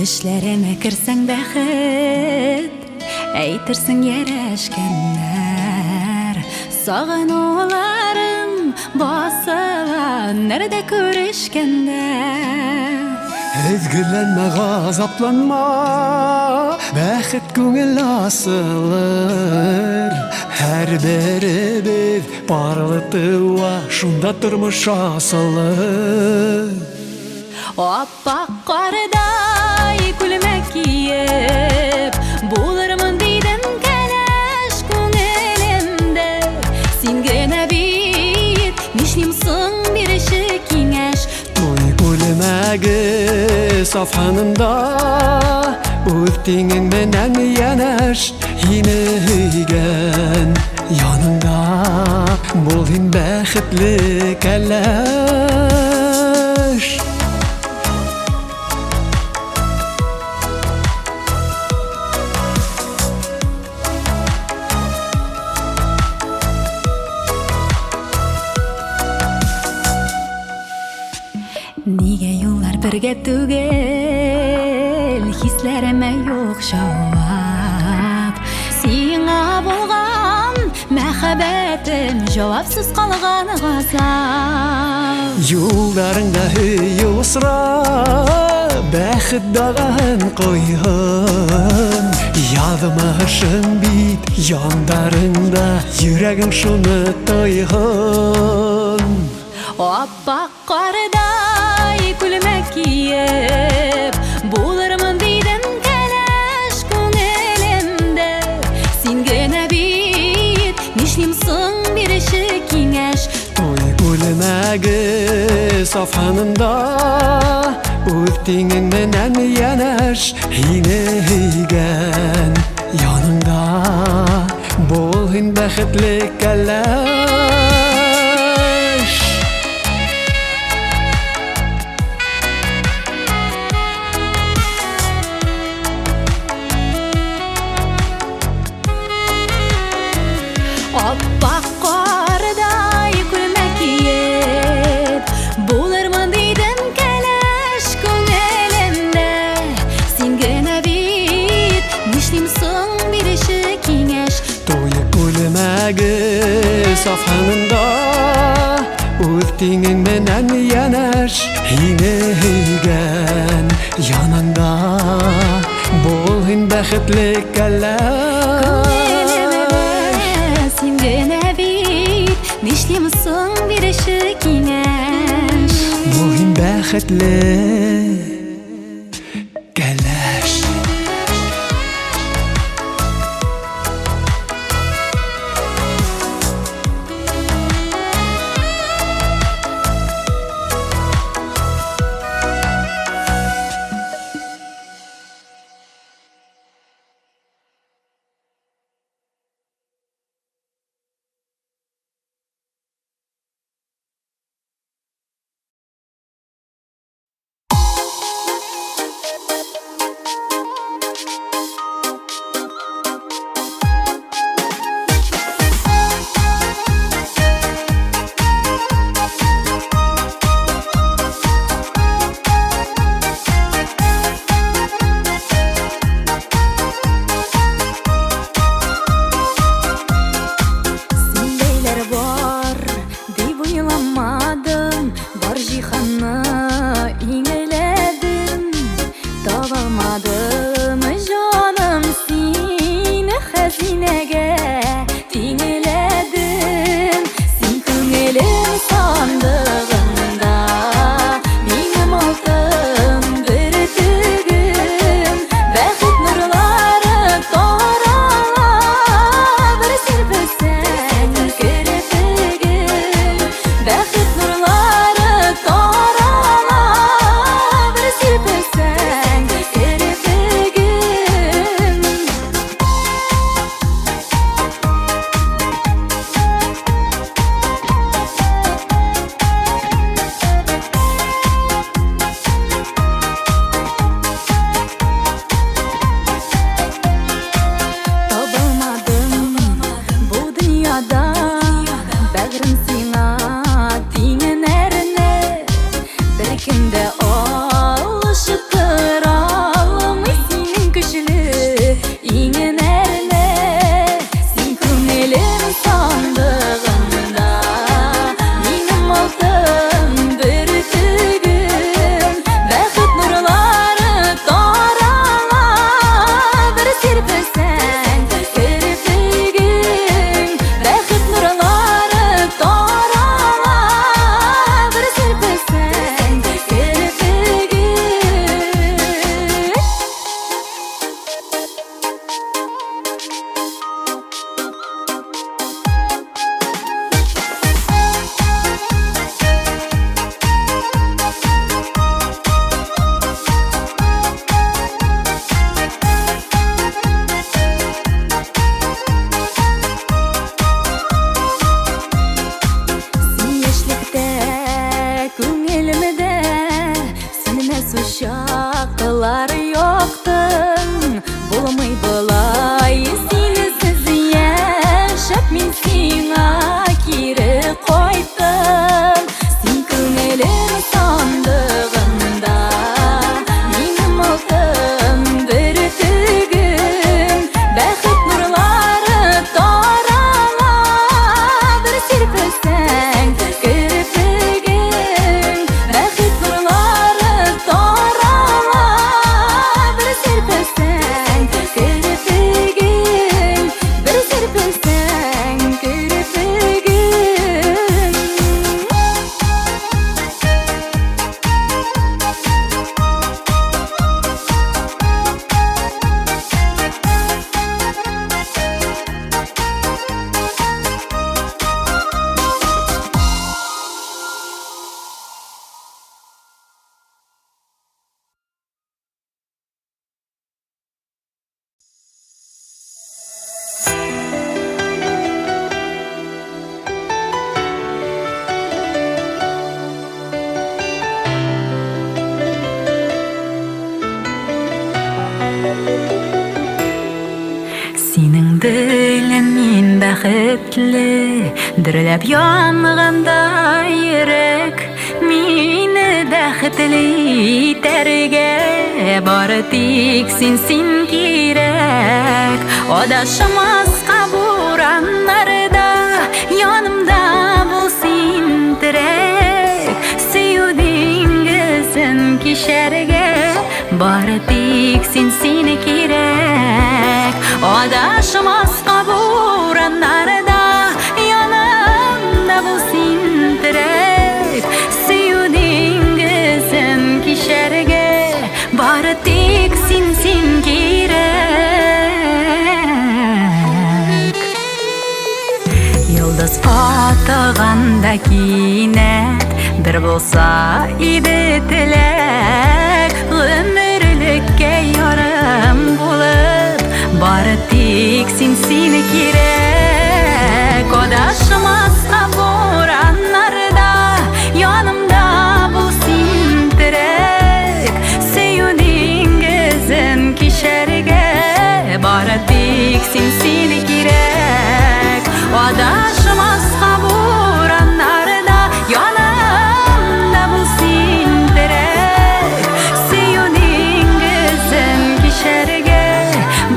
Düşlerime kirsen bäxit, äйтерсең ярэшкәннәр. Сагынуларым басыла, нердә күрешкәндәр. Ezgülenme, gazaplanma, bäxit күңел асылыр. Her birimiz parlıtıva, şunda turmuş asılır. Appak qarday күлмәк киеп, булырмын дидем кәләш күңелемдә. Син генә бит, нишлим соң биреши киңәш. Той күлмәге сафханында, үз тиңең менән янәш, һине һөйгән яныңда, бул һин бәхетле кәләш. Нигә юллар бергә түгел, хисләремә юк җавап. Сиңа булган мәхәббәтем җавапсыз калган газап. Юлдарыңда һөйосра, бәхет дагын куйган. Язмышың бит яндарыңда, йөрәгең шуны тойган. Аппак qarday күлмәк киеп, булырмын дидем кәләш күңелемдә. Син генә бит, нишлим соң биреши киңәш. Той күлмәге сафханында, үз тиңең менән янәш, һине һөйгән яныңда, бул һин бәхетле кәләш. Appak qarday күлмәк киеп, булырмын дидем кәләш күңелемдә. Син генә бит, нишлим соң биреши киңәш. Той күлмәге сафханында, үз тиңең менән янәш, һине һөйгән яныңда, бул һин бәхетле кәләш. Син генә бит, нишлим соң биреши киңәш. Бул һин бәхетле кәләш. Табалмадым жаным сине хәзинәгә тиңләдем. Син күңелем сандыгында, минем алтын бөртегем. Бәхет нурлары тарала, бер сирпесәң керфегем. Бәхет нурлары тарала, бер сирпесәң керфегем. Кемдә алышып тора Сушақлар yoқтың, болмай бұлай сенесіз яшап мен сиңа кері қойдым. Сен көңілім сандығында менің алтын бір тігін, бақыт нұрлары тарала бір серпілсең кірпігің, бақыт нұрлары тарала бір серпілсең кірпігің, бір серпілсең кірпігің. Сенің белән мин бәхетле, дөрләп янғанда йөрәк, мине бәхетле итәргә бары тик син кирәк. Адашмаска бураннарда янымда бул син терәк, сөю диңгезен кишәргә бары тик син кирәк. Адашмаска бураннарда янымда бул син терәк, сөю диңгезен кишәргә бары тик син кирәк. Йолдыз атыганда кинәт бер булса иде теләк, гомерлеккә ярым булып бары тик син кирәк. Адашмаска бураннарда янымда бул син терәк, сөю диңгезен кишәргә бары тик син кирәк. Адашмаска бураннарда янымда бул син терәк, сөю диңгезен кишәргә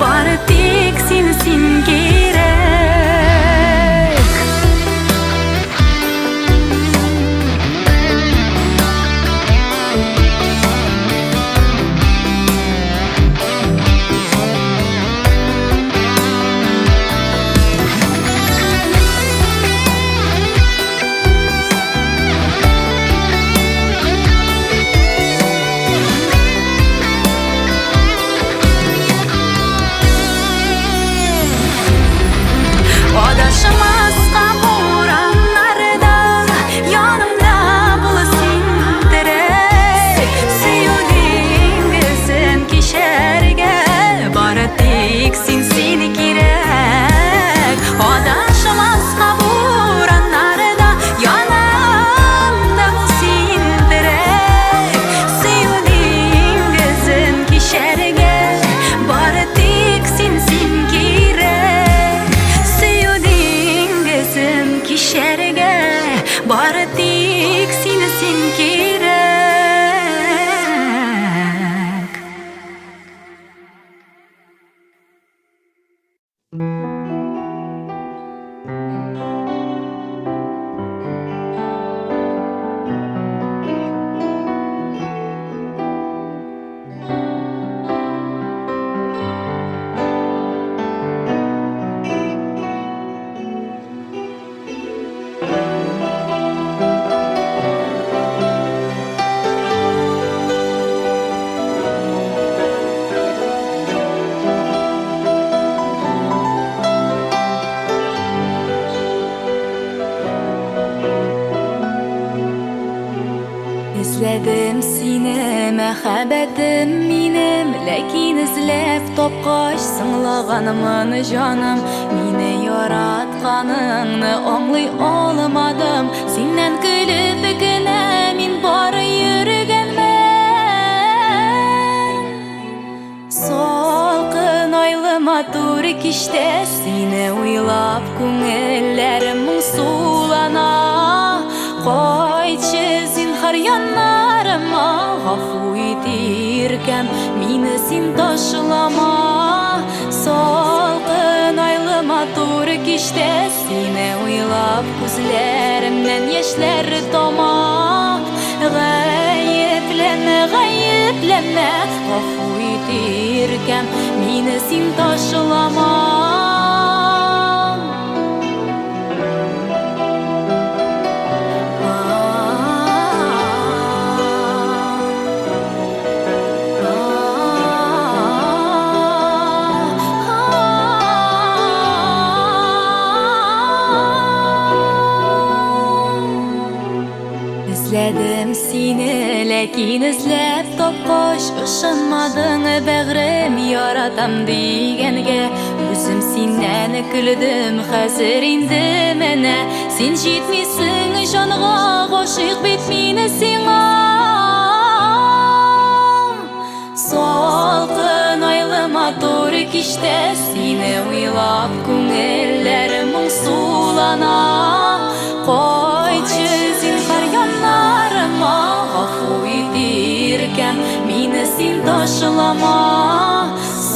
бары тик син кирәк. Адашмаска бураннарда янымда бул син терәк, сөю диңгезен кишәргә бары тик син кирәк. Адашмаска бураннарда янымда бул син терәк, сөю диңгезен кишәргә бары тик син кирәк. Кишәргә бары тик син кирәк. Эзләдем сине, мәхәббәтем минем, ләкин эзләп тапкач сыңлаганмын җаным. Мине яратканыңны аңлый алмадым, синнән көлеп генә мин бары йөргәнмен. kişte seni uylap köngüllerim sulana. Koyçı zinhar yanlarıma gafu etirkem meni sen taşlama. Salqın aylıma dur kişte seni uylap gözlerimden yaşlar tamak. Gayıpleme gafu etirkem meni sen taşlama. İzledim seni, lekin izlep topkoş ışınmadın bağrım yaratam degenge. Özüm senden küldüm, hazır indi mene. Sen jetmisin janıga, goşiq bitmini sena. Salqın aylıma dur kişte seni uylap köngüllerim sulana. Koyçı zinhar yanlarıma gafu etirkem meni sen taşlama.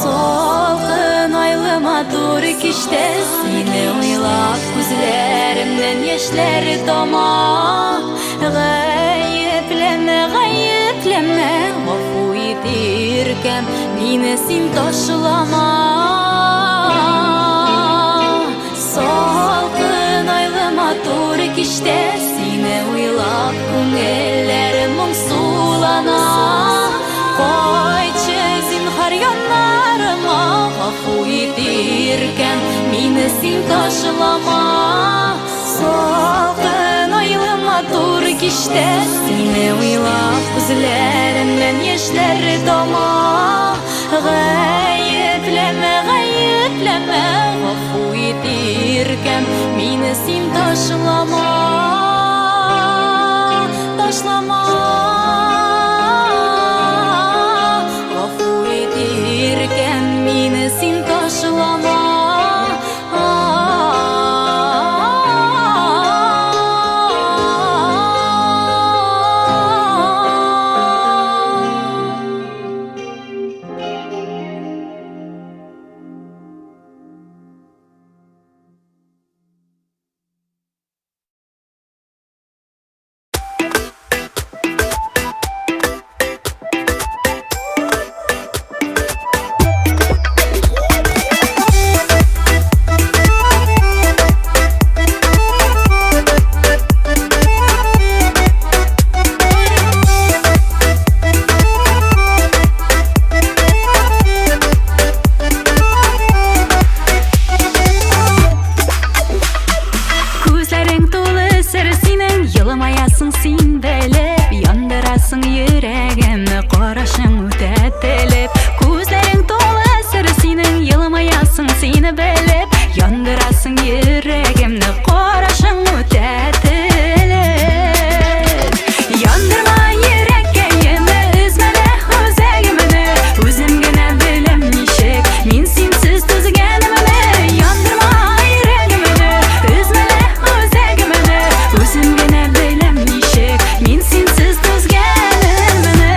Salqın aylıma dur kişte seni uylap gözlerimden yaşlar tamak. Gayıpleme gafu etirkem meni sen taşlama. Salqın aylıma dur kişte seni uylap köngüllerim sulana. Koyçı zinhar yanlarıma gafu etirkem meni sen taşlama. Salqın aylıma dur kişte seni uylap gözlerimden yaşlar tamak. Gayıpleme gafu etirkem meni sen taşlama. Taşlama. Gafu etirkem meni sen taşlama. Yılmayasın sen belep, yandırasın yüreğimi, qarashing o'tatilib. Ko'zlaring to'la sir sening, yılmayasın seni belep, yandırasın yüreğimni, qarashing o'tatilib. Yandırma yüreğimi, üzmene o'zagimni, o'zimgina bilim nishik, men sensiz tuzganimni. Yandırma yüreğimi, üzmene o'zagimni, o'zimgina bilim nishik, men sensiz tuzganimni.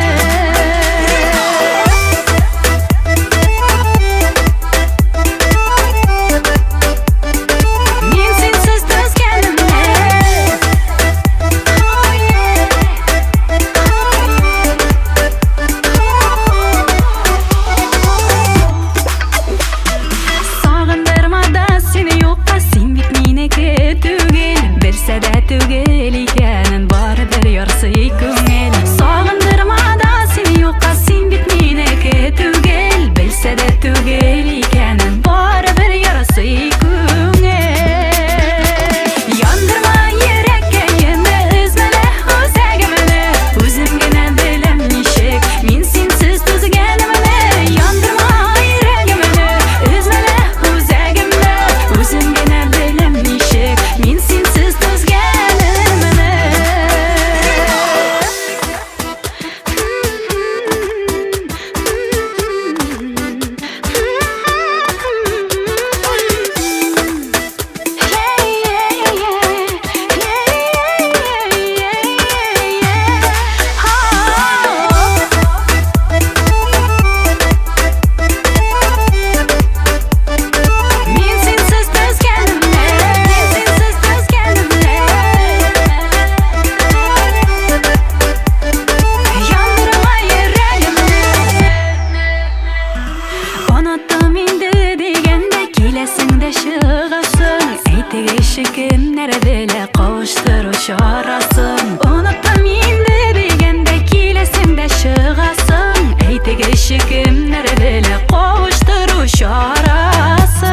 Tegişigim nerelere kavuşturu şarasın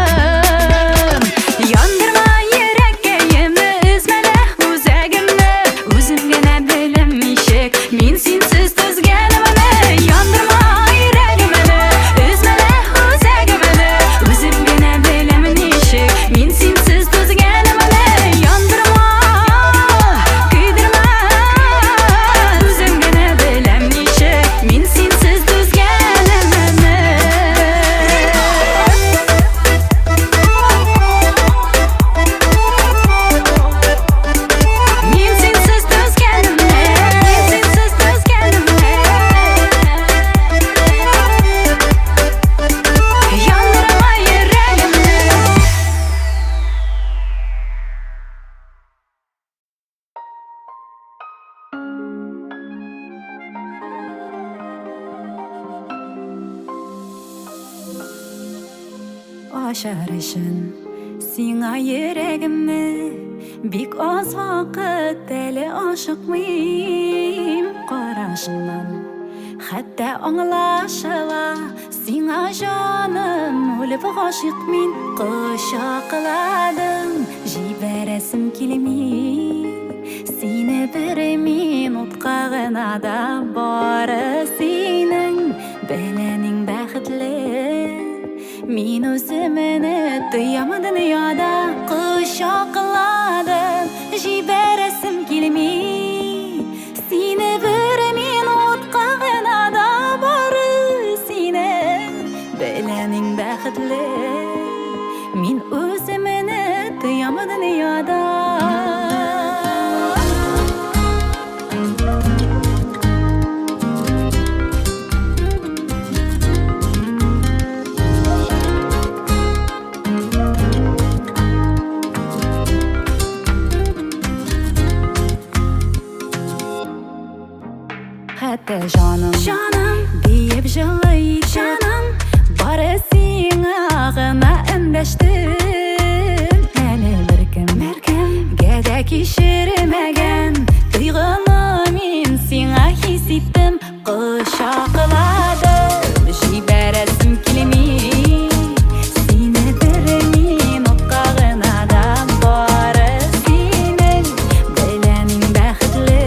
Yandırma yüreğimi üzmene uzagimni Özümge ne bilemmişik min sensiz tuzganimni Yandırma yüreğimi üzmene uzagimni Özümge ne bilemmişik min sensiz tuzganimni Yandırma kuydirma Özümge ne bilemmişik min sensiz tuzganimni Min sensiz tuzganimni Min sensiz tuzganimni Yandırma yüreğimni Aşarışın Sina yüreğimi Bik az vakit deli aşık mıyım Qarashından Hatta anlaşıla Sina canım Ölüp aşık min Qışaqladım Jiberesim kilimi Seni bir minutqagına da Bari senin Belenin baxtli Min özümünü duyamı dünyada Qışaqladım Jiberesim kilimi Seni bir minutqagına da Bari senin Belenin baxtli Min özümünü duyamı dünyada Hatta canım deyip жылayıp Bari sen ağına endəşdim Әлі біркім Gede kişirmegen Duyğunu min sena his ettim Qışaqladım Jiberesim kilimi Seni bir minutqagına da Bari senin Belenin baxtli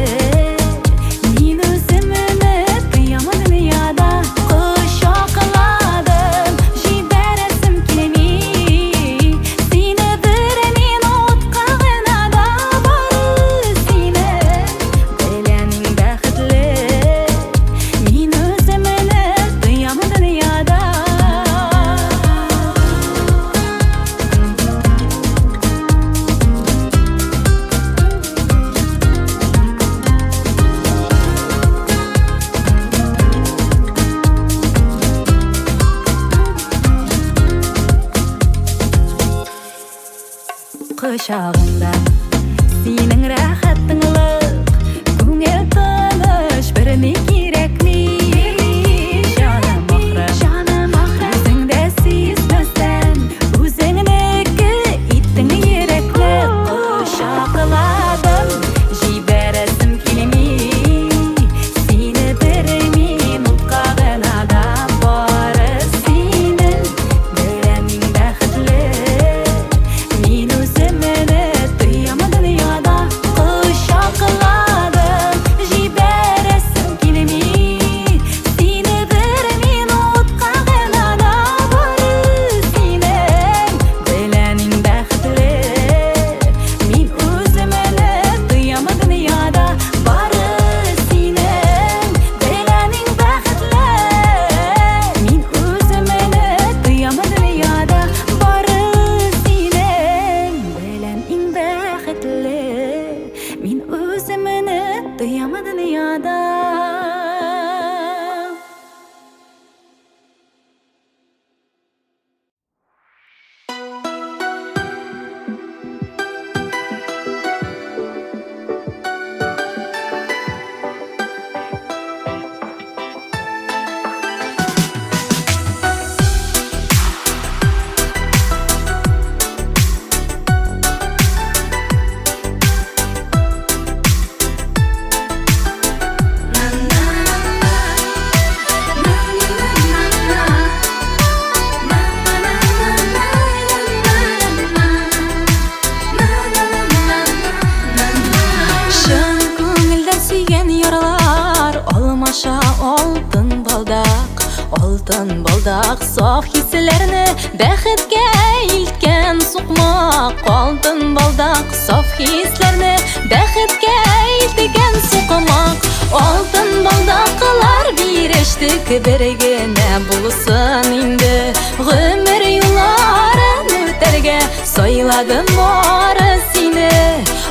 Min özümünü duyamı dünyada Qışaqladım Jiberesim kilimi Seni bir minutqagına da Bari senin Belenin baxtli Min özümünü duyamı dünyada Qışağında Senin rahatınlıq Көңіл тыныш Біріне керекми Жаным ақыры Өзіңді сезместен Өзіңнікі иттің ереклі Qışaqladım Jiberesim kilimi Seni bir minutqagına da Bari senin Belenin baxtli Min özümünü duyamı Алтын балдақ сaf хисләрне бәхеткә илткән суқмақ. Алтын балдақ сaf хисләрне бәхеткә илткән суқмақ. Алтын балдақлар бирештек бер генә булсын инде. Гомер юлларын үтәргә сайладым бары сине.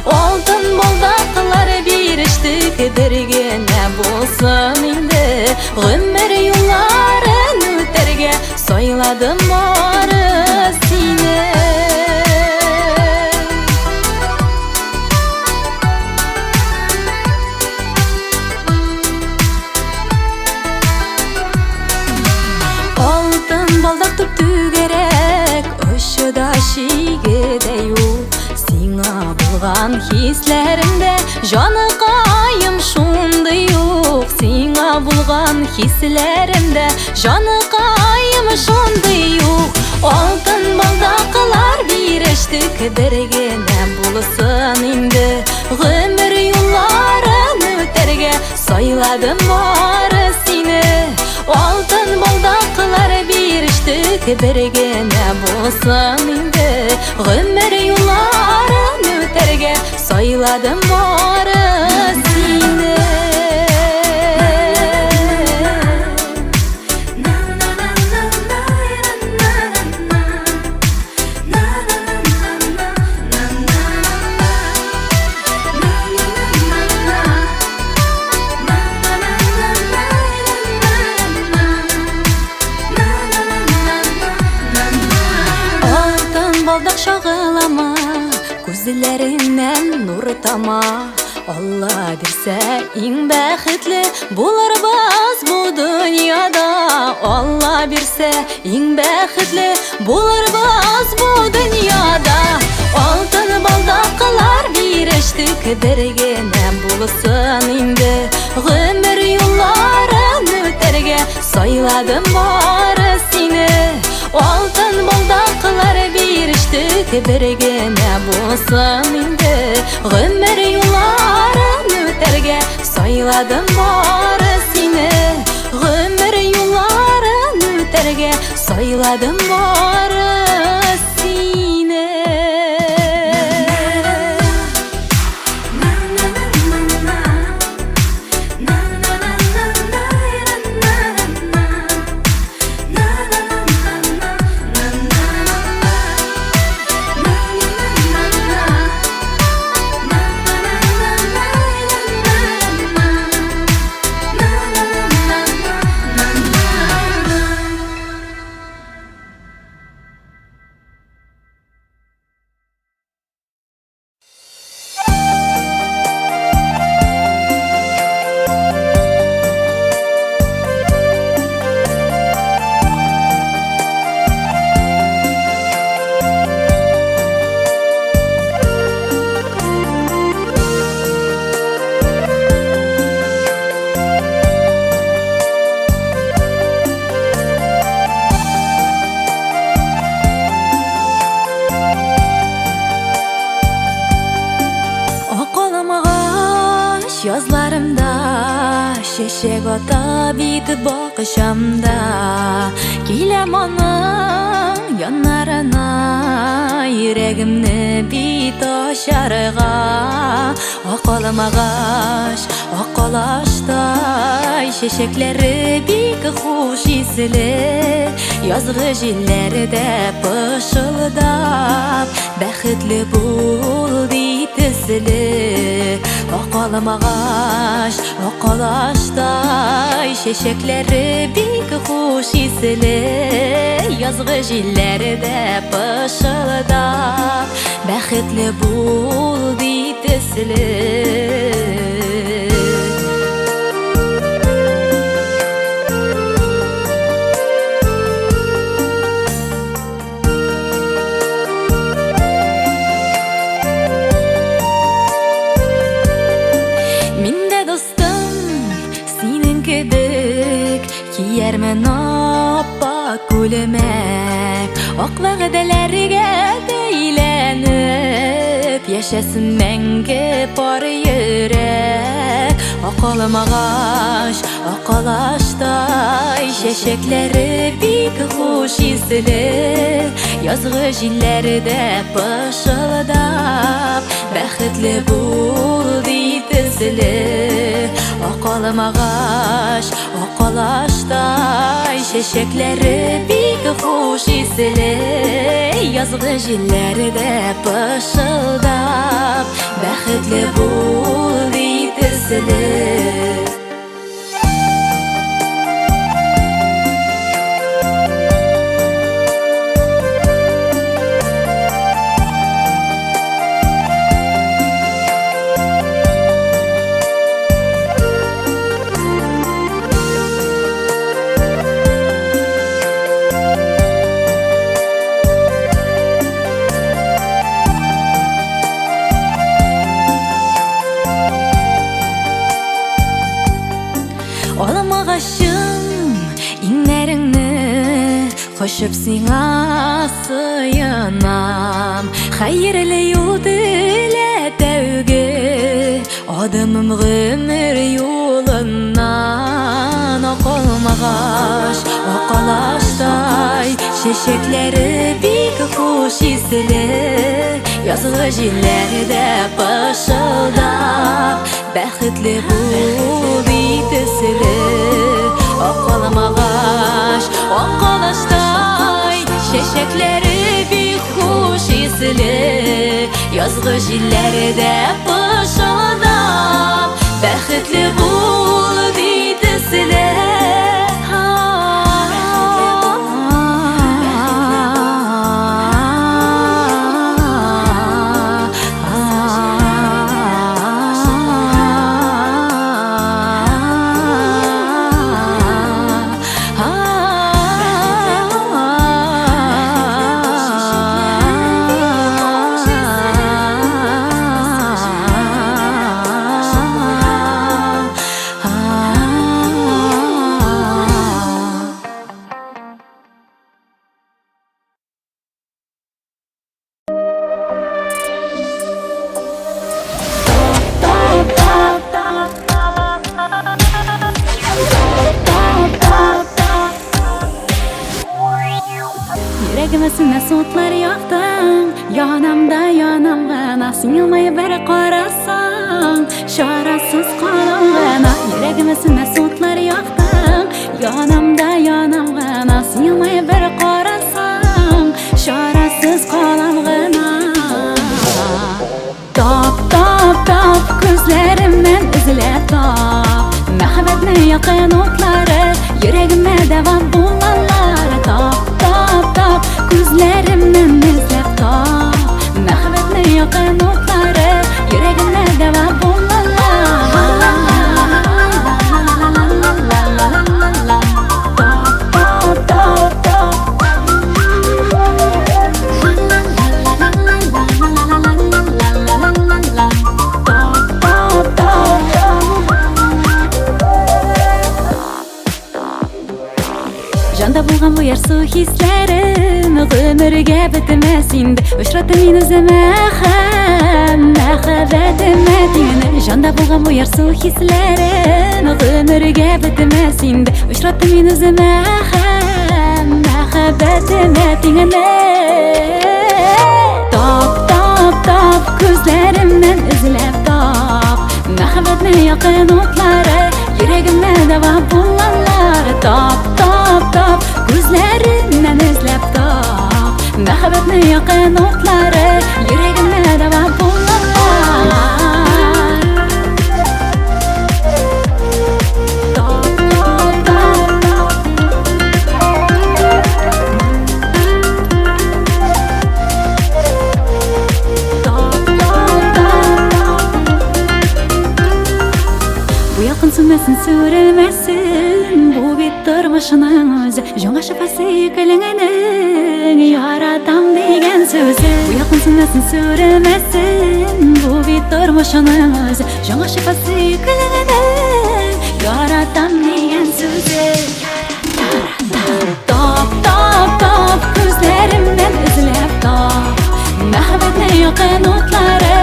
Алтын балдақлар бирештек бер генә булсын инде. Гомер юлларын үтәргә сайладым бары сине. Алтын балдақ төп түгәрәк, ұшыда шигедә юк. Сиңа булган хисләремдә җаныкаем шундый юк. Сиңа булган хисләремдә җаныкаем шундый юк. Алтын балдақлар бирештек бер генә булсын инде. Гомер юлларын үтәргә сайладым бары сине. Алтын балдақлар бирештек бер генә булсын инде. Гомер юлларын үтәргә сайладым бары сине. Балдақ шағылама, күзләреннән нур тама. Алла бирсә иң бәхетле булырбыз бу дөньяда. Алла бирсә иң бәхетле булырбыз бу дөньяда. Алтын балдақлар бирештек бер генә булсын инде. Гомер юлларын үтәргә сайладым бары сине. Алтын балдақлар бирештек бер генә булсын инде. Гомер юлларын үтәргә сайладым бары сине. Гомер юлларын үтәргә сайладым бары сине. Yazlarımda şeşek ata bitip bakışamda. Kilem onun yanlarına, yüreğimni bit aşarıga. Oqalım ağaç, oqalaştay, şeşekleri bik hoş isli. Yazgı jillerde pışıldap, bәхетле bul ditizli. Oqalım ağaç, oqalaştay, şeşekleri bik hoş isli. Yazgı jillerde pışıldap, bәхетле bul ditizli. Kiyermen appa күлмәк, ак вәгъдәләргә бәйләнеп yaşasın menge par yürek. Oqalım ağaç, oqalaştay, şeşekleri bik hoş isli. Yazgı jillerde pışıldap, bəxtli bul ditizli. Oqalım ağaç, oqalaştay, şeşekleri bik hoş isli. Yazgı jillerde pışıldap, bəxtli bul ditizli. Olam ağaçım, inlerini koşup sina sığınam. Hayırlı yol dile tevgi, adımım ömür yolundan. Oqalım ağaç, oqalaştay, şeşekleri bik hoş isli. Yazgı jillerde pışıldap, bəxtli bul ditizli. Oqalım ağaç, oqalaştay, şeşekleri bik hoş isli. Yazgı jillerde pışıldap, bəxtli bul ditizli. Yüreğime sünne soğutlar yaktın, yanamda yanamgana. Sinilmeyi bir qarasan, şarasız qalangana. Yüreğime sünne soğutlar yaktın, yanamda yanamgana. Sinilmeyi bir qarasan, şarasız qalangana. Tap tap tap gözlerimden izlep tap, mehabbetine yakın otları, yüreğime devam bulanlar. Tap tap tap gözlerimden izlep tap, mehabbetine yakın otları, yüreğime devam bulanlar. Tap tap tap tap. Janda bulgan bu yarsu hislerim, ömürge bitmez indi. Uçrattın yine zemaham, mehabbetime dini. Janda bulgan bu yarsu hislerim, ömürge bitmez indi. Uçrattın yine zemaham, mehabbetime dini. Tap tap tap gözlerimden izlep tap, mehabbetine yakın otları, yüreğime devam bulanlar. Tap tap tap gözlerimden izlep tap, mehabbetine yakın otları, yüreğime devam bulanlar. Tap tap tap tap. Tap tap tap. Bu yakın sünmesin sürülmesin, bu bit durmuşunun özü. Jonga şifası yıkılığının yaratam degen sözü. Bu yakın sünmesin sürülmesin, bu bit durmuşunun özü. Jonga şifası yıkılığının yaratam degen sözü. Tap tap tap gözlerimden izlep tap, mehabbetine yakın otları,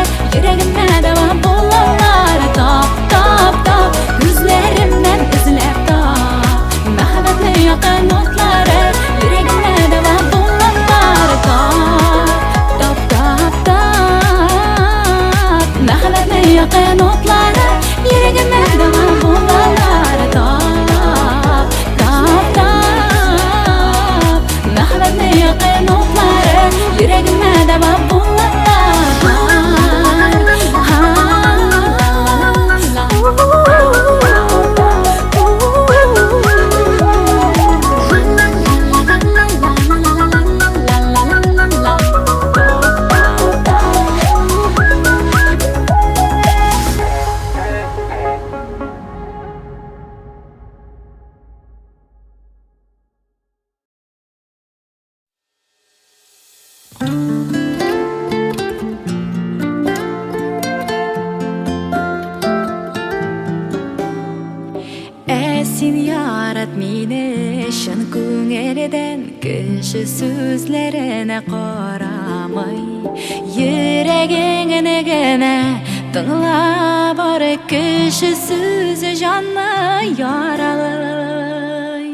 meni şın көңелден кіші сөзлеріне қарамай Йөрәгеңне генә тыңла бар кіші сөзі жанны яралай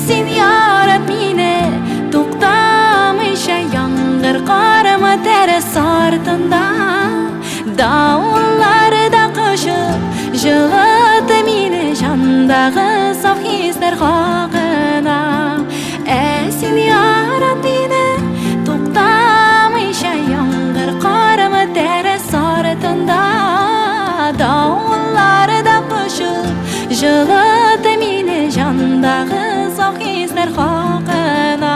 Сен ярат мені тоқтамайша яңғыр қарымы тәріс артында Дауылларда қышып жылыты мені жандағы сaf хислер хақына Сен ярат мені тоқтамайша яңғыр қарымы тәріс артында Дауылларда қышып жылыты мені жандағы saf хислер хақына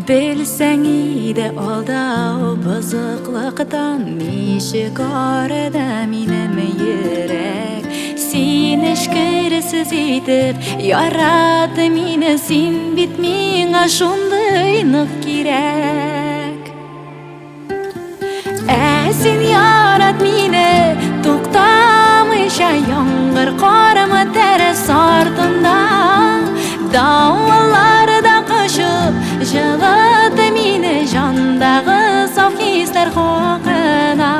Білсәң иде алдау бұзықлықтан Нешік арыда менің ерек Сен ішкірісіз етіп ярады мені Сен бит меңа шондай нық керек Сен ярат мені тоқтамайша яңғыр қарымы тәріс артында Дауылларда қышып жылыты мені жандағы saf хислер хақына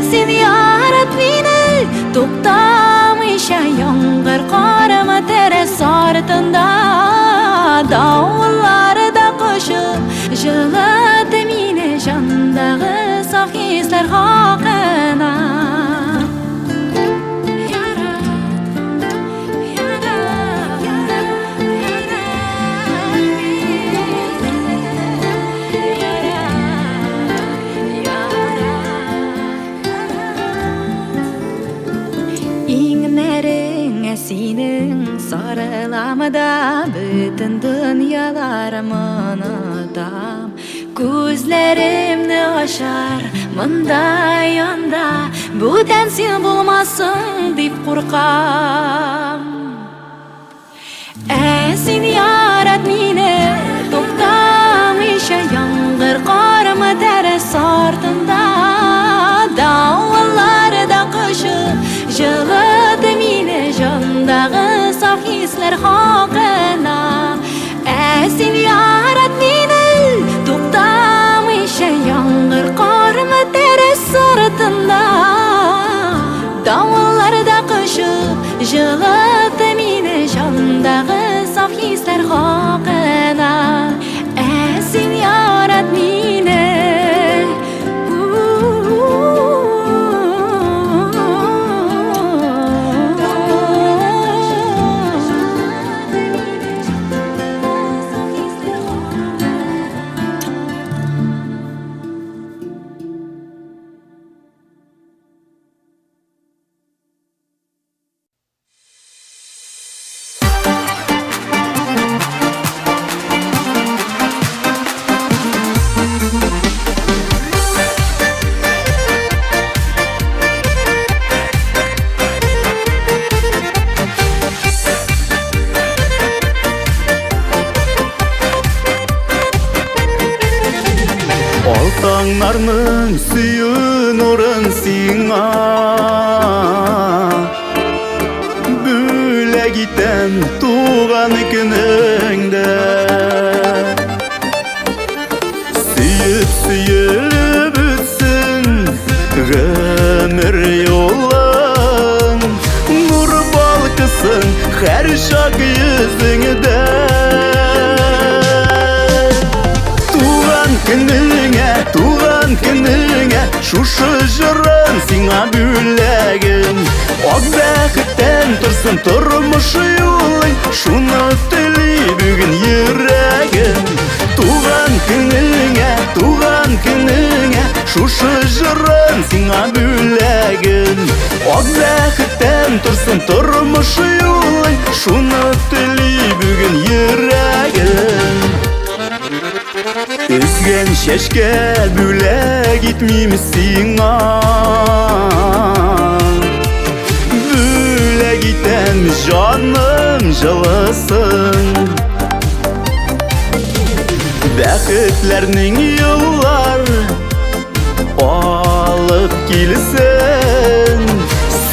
Сен ярат мені тоқтамайша яңғыр қарымы тәріс артында Дауылларда қышып жылыты мені жандағы saf хислер хақына Сенің сарыламыда бүтін дүнияларым ұнытам Көзлерімні ашар мұндай анда Бүтін сен болмасын деп қорқам Сен ярат мені тоқтамайша яңғыр қарымы тәріс артында Дауылларда қышып жылыты мені жандағы saf хислер хақына Сен ярат мені тоқтамайша яңғыр қарымы тәріс артында Дауылларда қышып жылыты мені жандағы saf хислер хақына Сен ярат мені Алтаңнарның сүйін орын сиңа Бөлек итем туған күніңді Сүйіп сүйіліп өтсін ғөмір жолың Нұр балқысын әр шақ yüzіңді Туған күніңе шушы жырын сиңа бүләгім Ак бәхеттен тұрсын тұрмыш юлың Шуны тілей бүгін йөрәгім Туған күніңе шушы жырын сиңа бүләгім Ак бәхеттен тұрсын тұрмыш юлың Шуны тілей бүгін йөрәгім Үзген шәшкә бүләк итмим сиңа Бүләк итәм жаным жылысын бәхетләрнең юллар алып килсен,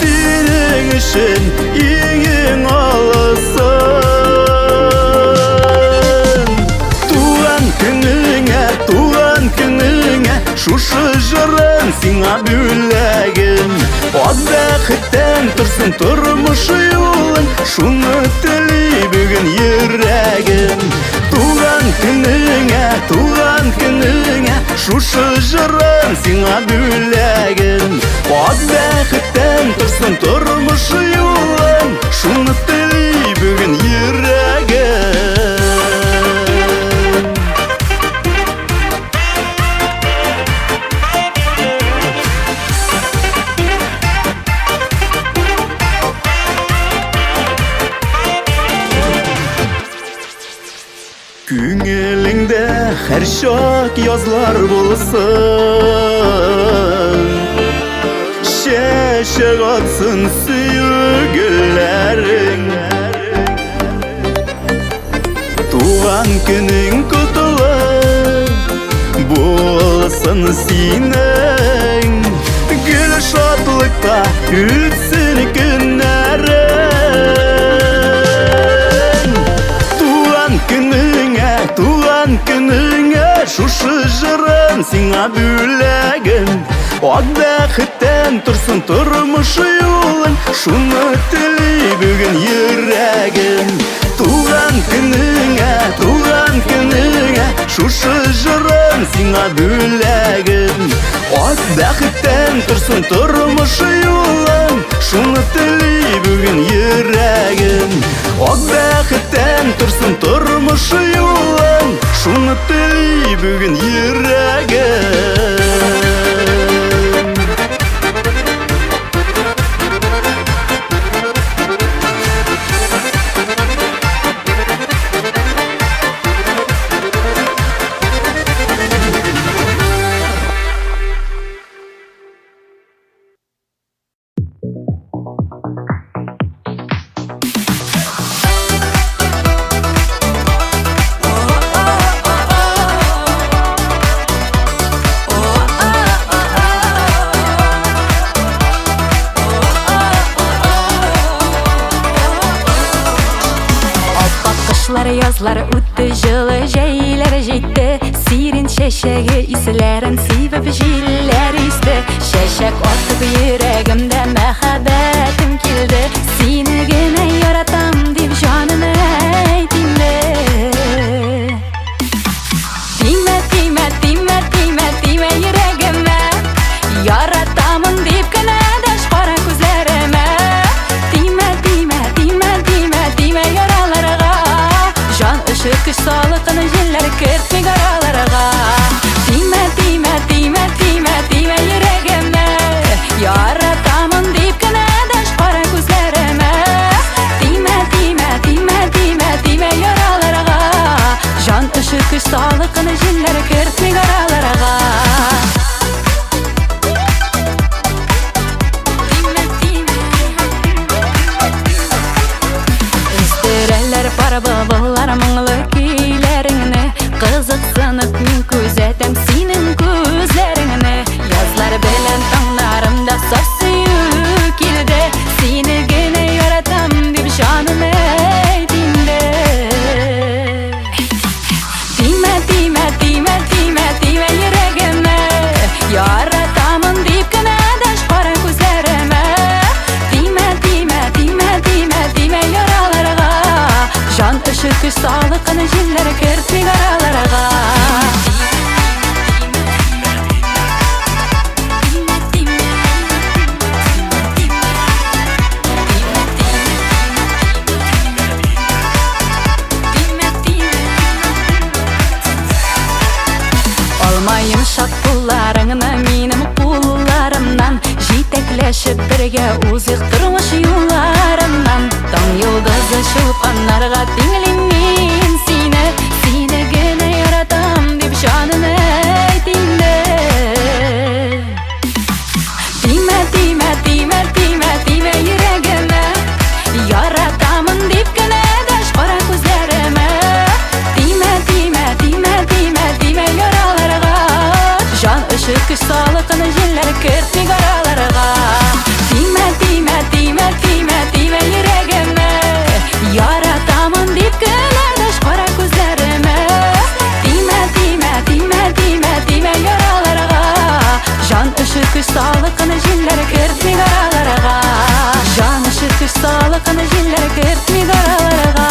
синең өчен иң алысын. Туган көнеңә шушы җырым сиңа бүләгем. Ак бәхеттән торсын тормыш юлың, шуны тели бүген йөрәгем. Туган көнеңә шушы җырым сиңа бүләгем. Ак бәхеттән торсын тормыш юлың, шуны тели бүген йөрәгем. Күңелеңдә һәр чак язлар булсын, чәчәк атсын сөйгелләрең. Туган көнең котлы булсын синең, гөл шатлыкта үтсен көннәрең. Туган көнеңә шушы җырым сиңа бүләгем. Ак бәхеттән торсын тормыш юлың, шуны тели бүген йөрәгем. Туган көнеңә шушы җырым сиңа бүләгем. Ак бәхеттән торсын тормыш юлың, шуны тели бүген йөрәгем. Ак бәхеттән торсын тормыш юлың, шуны тели бүген йөрәгем. Язлар үтті, жылы жәйлер жетті, сирен шәшәге исләрін сибіп җилләр исті. Шәшәк атып йөрәгемдә мәхәббәтем килде, сине генә яратам дип җаным әйт инде. Тимә, тимә, тимә, тимә, тимә йөрәгемә, яратамын дип кенә дәш кара күзләремә. Тимә, тимә, тимә, тимә, тимә яраларга, жан өчен көч салыкны җилләр кертми араларга. Тимә, тимә, тимә, тимә, тимә йөрәгемә, яратамын дип кенә дәш кара күзләремә. Тимә, тимә, тимә, тимә, тимә яраларга, жан өчен көч салыкны җилләр кертми араларга. Бабалар моңлы көйләреңне, кызыксынып мин күзәтәм синең күзләреңне. Язлар белән таңнарымда саф сөю килде, сине генә яратам дип җаным әйт инде. Тимә, тимә, тимә, тимә, тимә йөрәгемә, яратамын дип кенә дәш кара күзләремә. Тимә, тимә, тимә, тимә, тимә яраларга, жан өчен көч салыкны җилләр кертми араларга. Алмайым шат кулларыңны минем кулларымнан, җитәкләшеп бергә узыйк тормыш юлларыннан. Таң йолдызы чулпаннарга тиңлим мин сине, сине генә яратам дип җаным әйт инде. Тимә, тимә, тимә, тимә, тимә йөрәгемә, яратамын дип кенә дәш кара күзләремә. Тимә, тимә, тимә, тимә, күш салыкын җилләр кертми араларга. Тимә, тимә, тимә, тимә, тимә йөрәгемә. Яратамын дип көләдәш кара күзләремә. Тимә, тимә, тимә, тимә, тимә яраларга. Жан өчен күш салыкын җилләр кертми араларга. Жан өчен күш салыкын җилләр кертми араларга.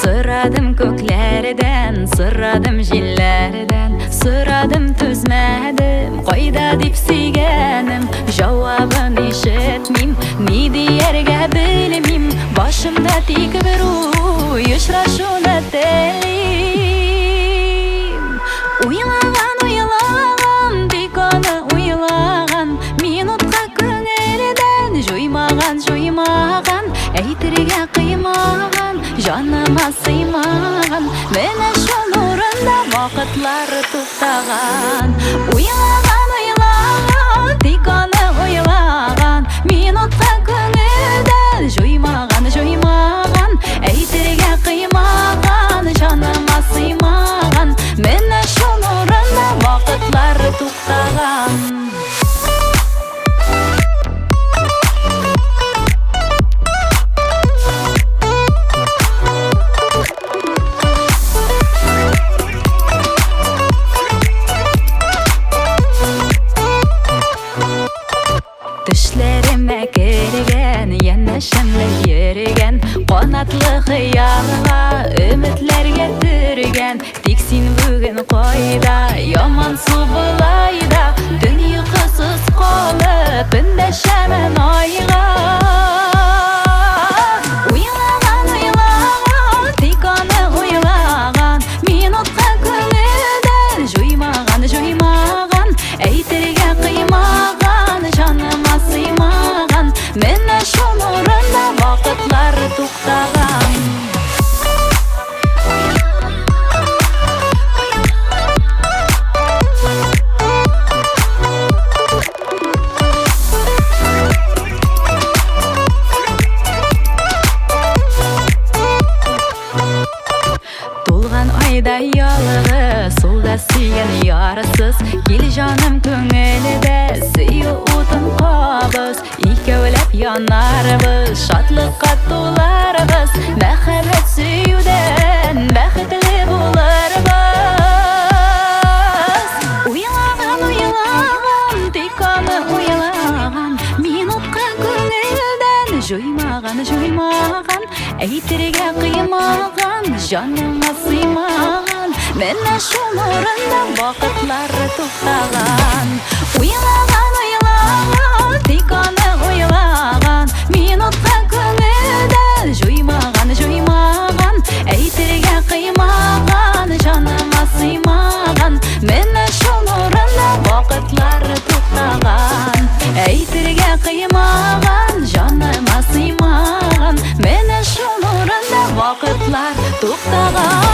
Sıradım köklerden, sıradım jillerden, sıradım tüzmedim, koyda dip sigenim. Cevabını işitmim, ni diyerge bilmim, başımda tik bir uyuşraşuna telim. Uylagan, uylagan, dikonu uylagan, minutka könelden, juymagan, juymagan, eytirge kıymagan, canıma sıymagan. Mene şu nurunda vakitlar tuttagan. Uylagan, uylagan, dikonu uylagan, minutka könelden, juymagan, juymagan, eytirge kıymagan, canıma sıymagan. Mene şu nurunda vakitlar tuttagan. Düşlerime girgen, yenneşimle yürgen, qanatlı hıyalga ümitler getirgen. Tiksin bugün koyda, yaman su bulayda, dün uykusuz kalıp indeşemen ayga. Uylagan, uylagan, tikonu uylagan, minutka könülden, juymagan, juymagan, eytirge kıymagan, canıma sıymagan. Mene şu nurunda vakitlar tuttagan. Dolgan ayda yalgı, solda suygan yarısız. Gel canım köngülde, suyu utun kabız. İkövlep yanarбыз, şatlıkka tolarбыз. Мәхәббәт сөюдән, бәхетле буларбыз. Уйлаган, уйлаган, тиканы уйлаган, минутка күңелдән, жуймаган, жуймаган, әйтергә кыймаган, жаныма сыймаган. Менә шу нурында вакытлар туктаган. Уйлаган, уйлаган, тиканы уйлаган, минутка күңелдән, жуймаган, жуймаган, әйтергә кыймаган, жаныма сыймаган. Менә шу нурында вакытлар туктаган. Әйтергә кыймаган, жаныма сыймаган. Менә шу нурында вакытлар туктаган.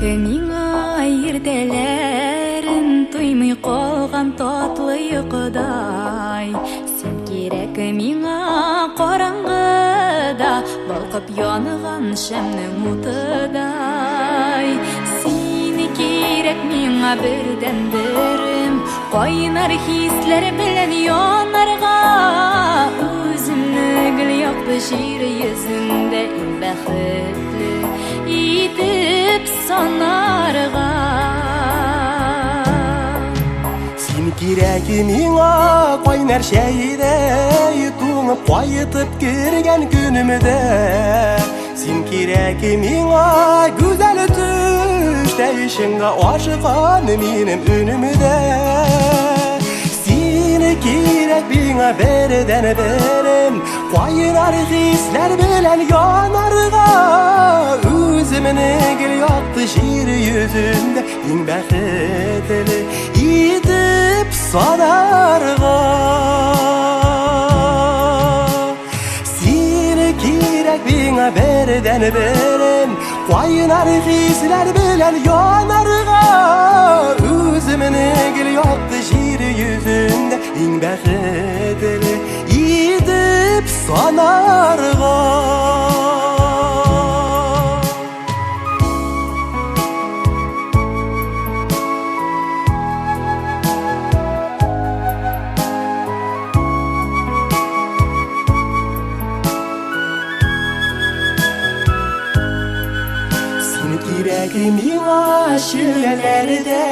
Миңа иртәләрен туймый калган татлы йокыдай. Сен кирәк миңа караңгыда, балкып яныган шәмнең утыдай. Син кирәк миңа бердән-берем, кайнар хисләр белән янарга. Yüzümne gül yoktu şiir yüzünde Bäxetli itip sanarga Sen kireki miňa koynar şeýde Tuňup koýup kirgen günümde Sen kireki miňa güzel düşde Işiňa aşykan menim önümde Seni kirek biňa berden berem Koynar hisler bilen yanarga Özümne gül ýokdy şiir yüzünde Iň bäxetli itip sanarga Seni kirek biňa berden berem Koynar hisler bilen yanarga Özümne gül ýokdy şiir yüzünde Iň bäxetli itip sanarga Miňa şüýelerde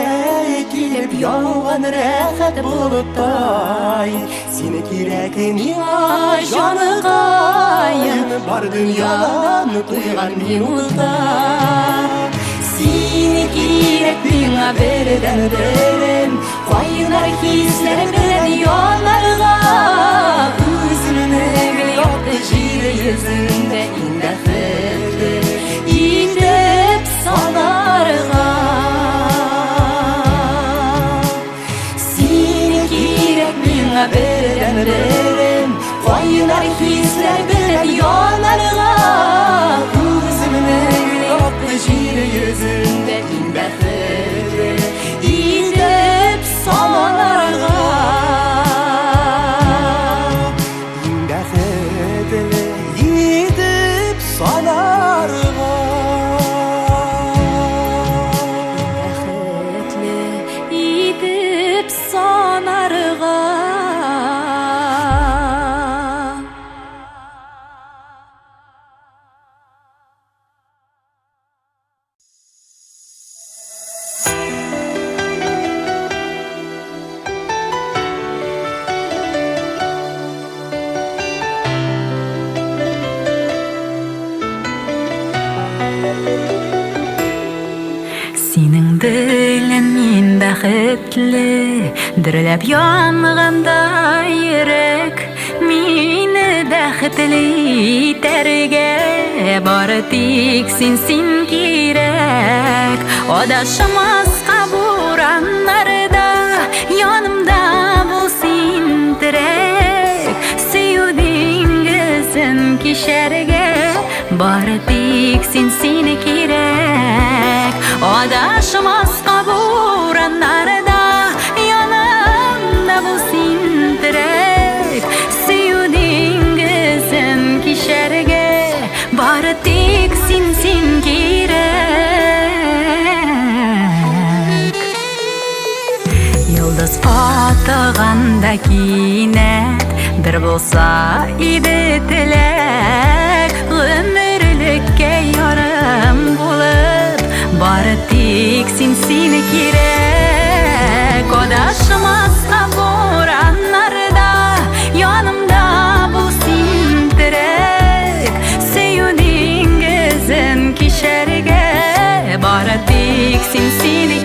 kilip ýalgan rähat bulutday Seni kirek miňa janygaýym bar dünýadan tuýgan minutda Seni kirek biňa berden berem Koynar hisler bilen ýanarga Özümne gül ýokdy şiir yüzünde Bäxetli itip sanarga Seni kirek biňa berden berem Koynar hisler bilen ýanarga Özümne gül ýokdy şiir yüzünde Bäxetli itip sanarga Bäxetli itip sanarga itip sanarga Senin bilen men bäxetli Dirlep ýanganda ýürek Meni bäxetli terge Bary tik sen kirek Odaşymazga buranlarda Ýanymda bolsyn terek Süýüdiňizim kişerge Bary tik sen kirek Odaşymazga buranlarda Ýanymda bolsyn terek Süýüdiňizim kişerge Bary tik sen kirek Yıldız ataganda kinet Bir bolsa idi tilek Ömürlükke yarım bulup Bary tik sen kirek Odaşymazga buranlarda Ýanymda bolsyn terek Süýüdiňizim kişerge Bary tik sen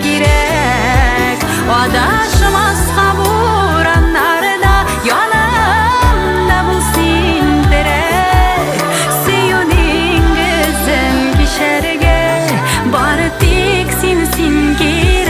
kirek Odaşymazga buranlarda Ýanymda bolsyn terek Süýüdiňizim kişerge Bary tik sen kirek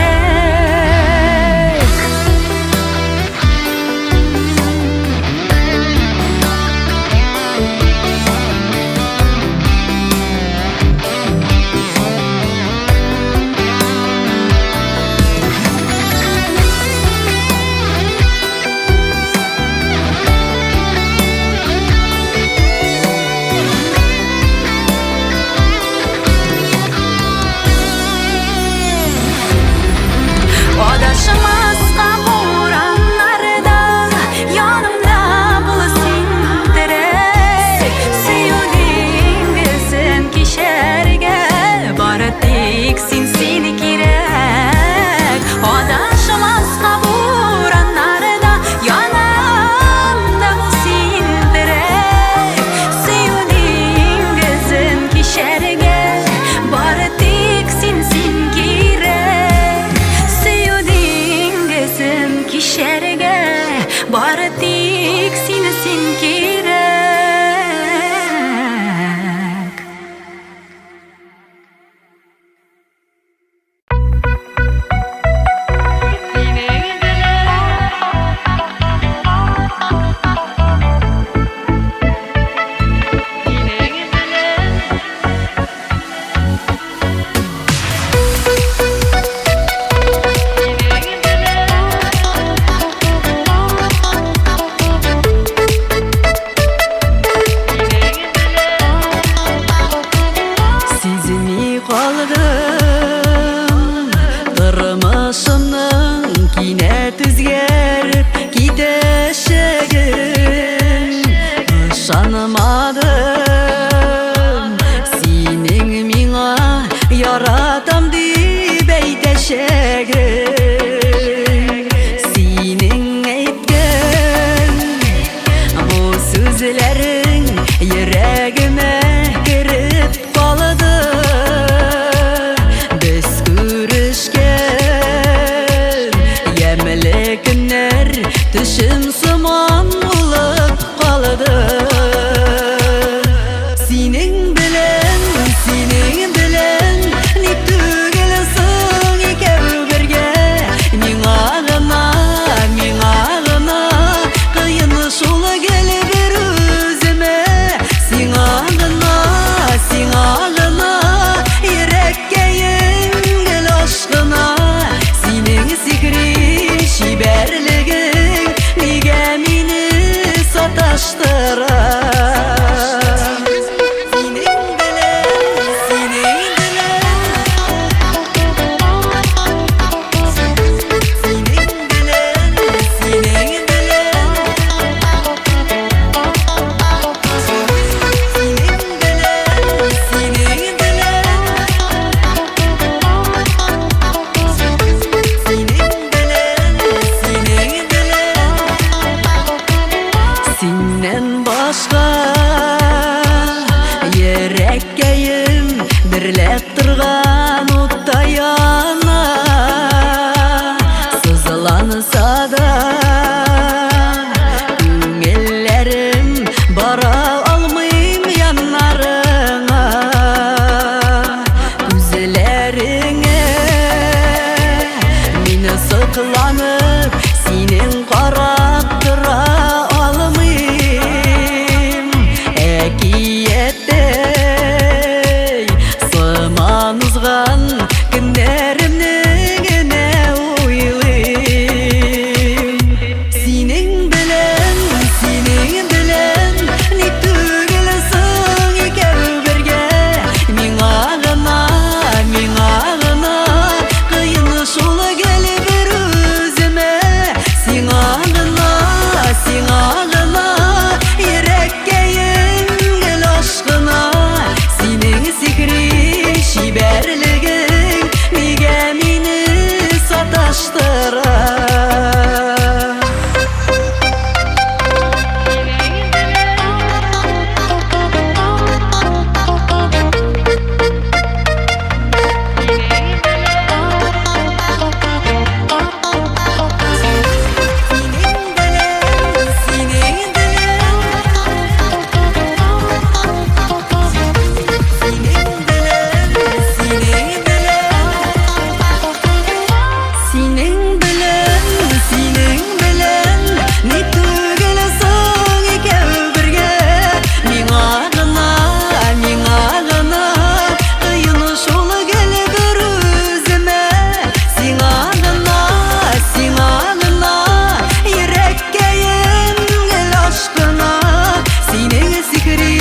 Йөрәккәем дөрләп торган уттай яна, сызланса да күңелләрем бара алмыйм яннарыңа. Күзләреңә мине сокланып, синең карап тора алмыйм. Әкияттәй сыман узган көннәремне генә уйлыйм. Синең белән ник түгел соң икәү бергә. Миңа гына кыен шул гел бер үземә. Сиңа гына йөрәккәем гел ашкына. Синең сихри чибәрлегең нигә мине саташтыра? Синең белән ник түгел соң икәү бергә. Миңа гына кыен шул гел бер үземә. Сиңа гына йөрәккәем гел ашкына. Синең сихри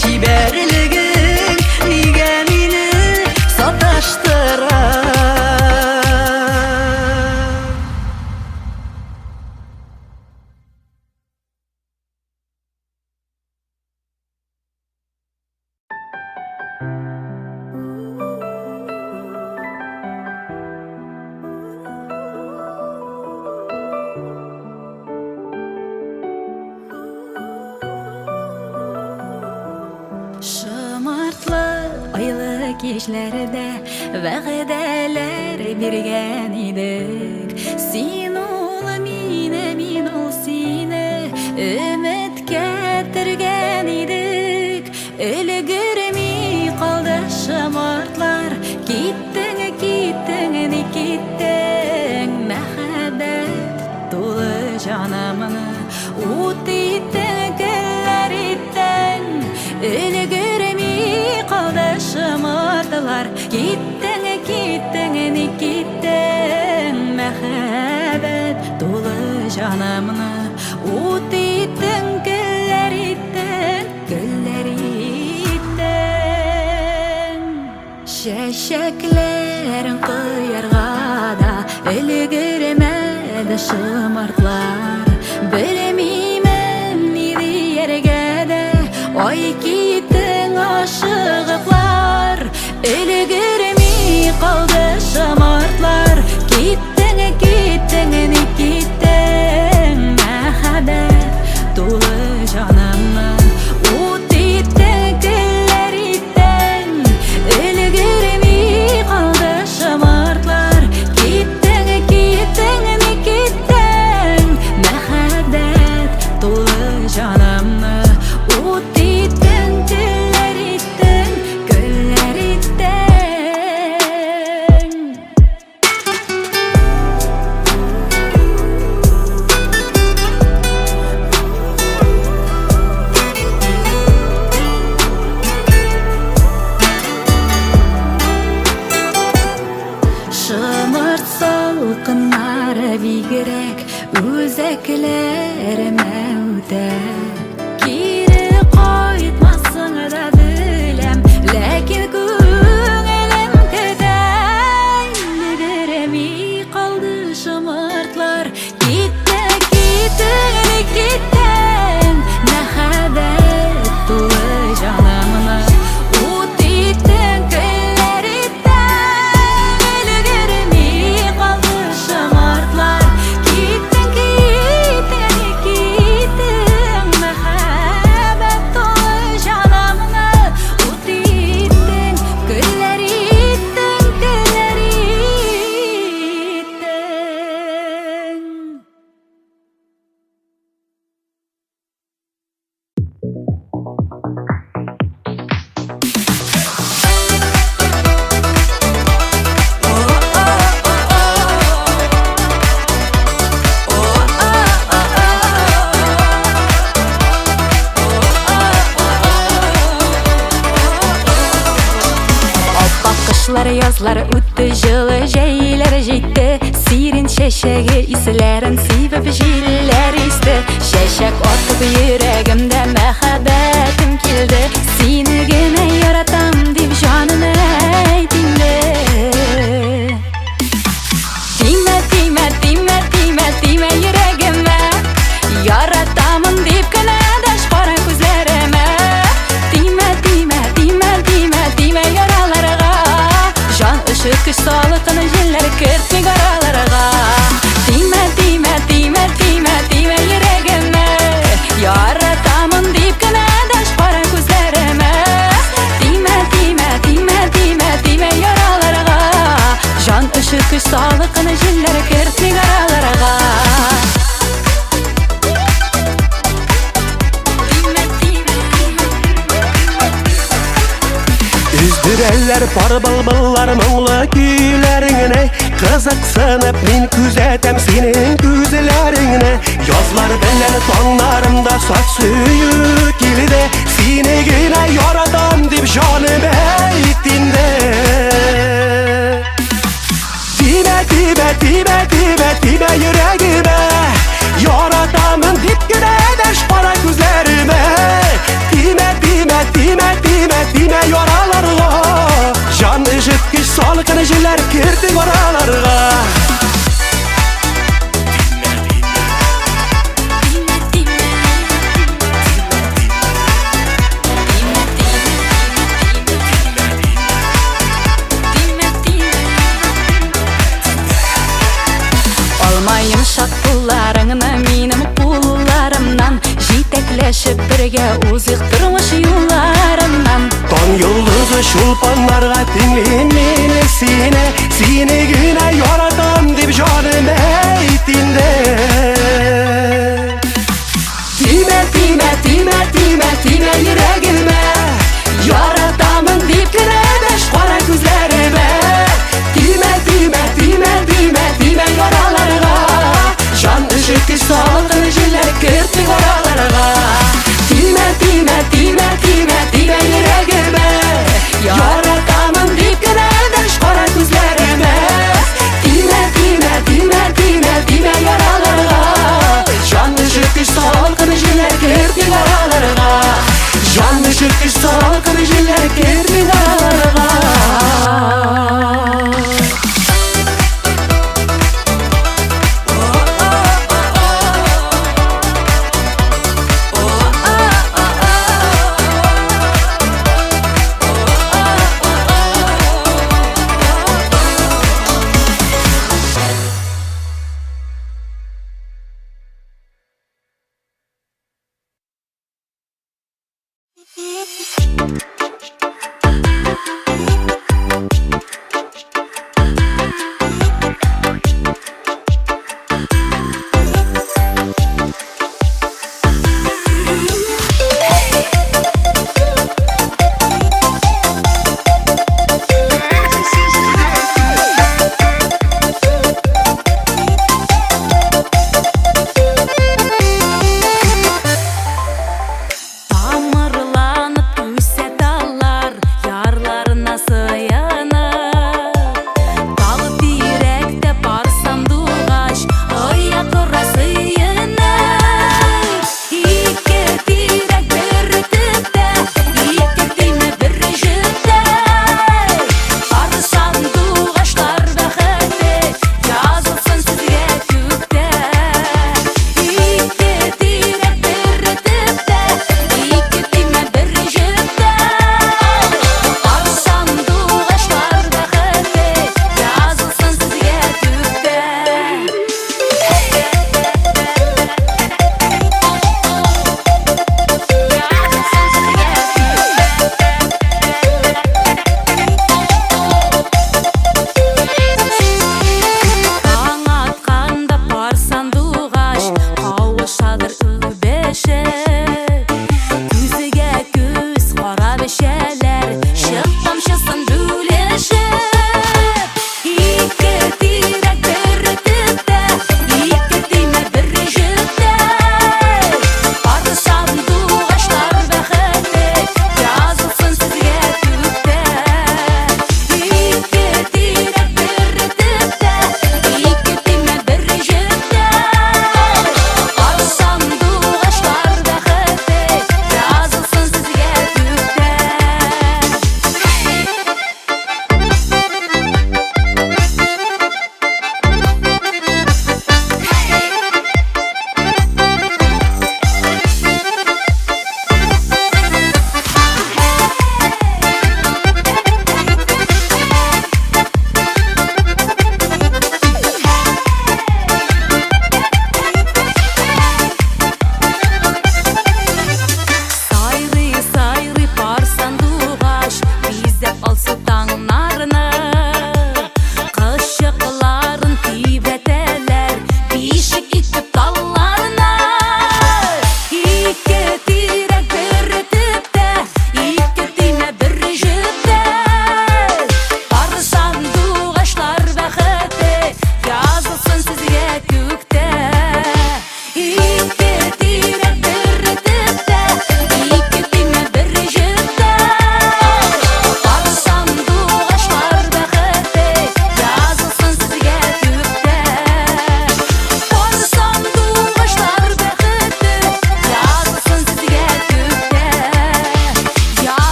чибәрлегең нигә мине саташтыра? Шымартлы айлы кечләрдә вәгъдәләр биргән идек. Син ул мине, мин ул сине өметкә тергән идек. Өлгерми калды шымартлар, киттең ник киттең. Мәхәббәт тулы җанымны ут иттең, көлләр иттең. Өлгерми калды шымартылар, киттең ник киттең. Мәхәббәт тулы җанымны ут иттең, көлләр иттең. Чәчәкләрен коярга да өлгермәде шымартлар. Белмимен ни дияргә дә, ай киттең ашыгыклар. Өлгерми калды шымартлар, киттең ник киттең. Мәхәббәт тулы җанымны ут иттең, көлләр иттең. Өлгерми калды шымартлар, киттең ник киттең. Мәхәббәт тулы җанымны ут иттең, көлләр иттең. Салкыннары бигрәк үзәкләремә үтә. Кире кайтмасын да беләм, ләкин күңелем көтә. Өлгерми калды шымартлар, киттең ник киттең. Мәхәббәт тулы җанымны ут иттең, көлләр иттең. Өлгерми калды шымартлар, киттең ник киттең. Kışlar yazlar öttü, жылы жайлар жетті. Сирен шешегі ислерін сүйіп жиллер есті. Шешек отып жүрегімде мәхәббәтім келді. Сені генә яратам деп жаным әйтінді. Тиме, тиме, тиме, тиме, тиме жүрегіме, яратамын деп кінә дәш қара көзлеріме. Тиме, тиме, тиме, тиме, тиме яраларға, жан күш салқын желлер кертмей араларға. Тиме, тиме, тиме, тиме, тиме жүрегіме, яратамын деп кінә дәш қара көзлеріме. Тиме, тиме, тиме, тиме, тиме яраларға, жан күш салқын желлер кертмей араларға. Үздірәлер пар былбыллар мұңлы күйлеріңіне, қызықсынып мен күзетем сенің күзлеріңіне. Язлар білер таңларымда сат сүйі келді, сені генә яратам деп жаным әйтінді. Тиме, тиме, тиме, тиме, тиме жүрегіме, яратамын деп генә дәш қара күзлеріме. Тиме, тиме, тиме, тиме, тиме яраларға, жан жіткіш салқын желлер кірді араларға. Алмайым шат пуларыңны менің пуларымнан, жетекләшіп бірге узық тұрмыш юларымнан. Таң йылдызы шулпанларға теңлейін мені сені, сені генә яратам деп жаным әйтінді. Тиме, тиме, тиме, тиме, тиме жүрегіме, яратамын деп кінә дәш қара күзлеріме. Тиме, тиме, тиме, тиме, тиме яраларға, жан жіткіш салқын желлер кертмей араларға. Тиме, тиме, тиме, тиме, тиме жүрегіме, яратамын деп кінә дәш қара күзлеріме. Тиме, тиме, тиме, тиме, тиме яраларға, жан жіткіш салқын желлер кертмей араларға. Жан жіткіш салқын желлер кертмей араларға.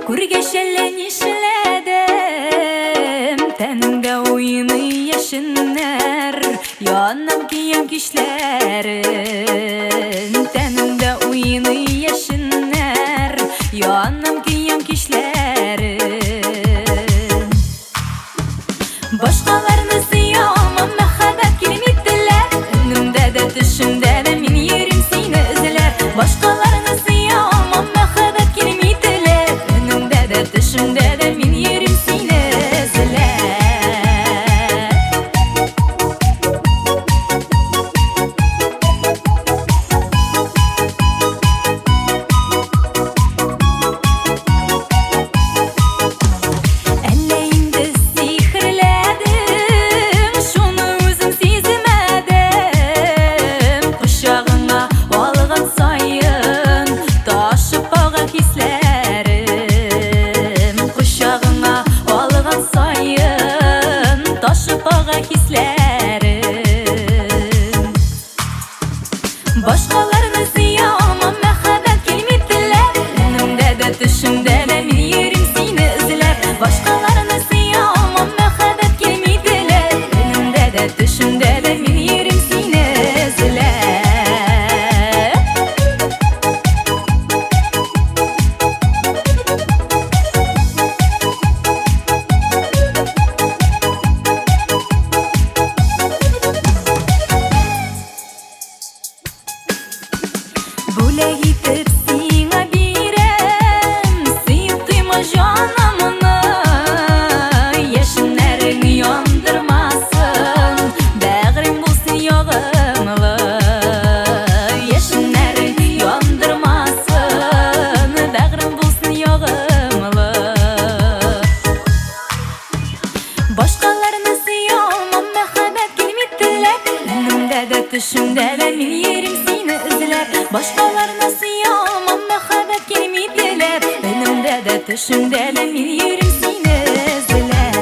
Күргешелен işledim Tenimde oyunu yaşınlar Yanam kiyem kişlerin Tenimde oyunu yaşınlar Yanam kiyem kişlerin Başkalarını siyamam Mehabet kelime önümde de düşümde de min yerim seni izler Başkalarını siyamam Mehabet kelime önümde de düşümde de min yerim seni izler Elleğimde sihirledim Şunu özüm sezmedim Kuşağına alğan sayın Taşıp ağa hislerim Kuşağına alğan sayın Taşıp ağa hislerim Başkalarını siyamam Mehabet kelime önümde de düşümde de min yerim seni izler Başkalarını siyamam Mehabet kelime önümde de düşümde de min yerim seni izler Bule gitip sina birem Sıyıptıyma canımını Yaşınlarını yandırmasın Bağrım bulsun yağımlı Yaşınlarını yandırmasın Bağrım bulsun yağımlı Başkalarını siyamam Mehabet kelime önümde de düşümde de min yerim seni izler Başkalarını siyamam Mehabet kelime önümde de düşümde de min yerim seni izler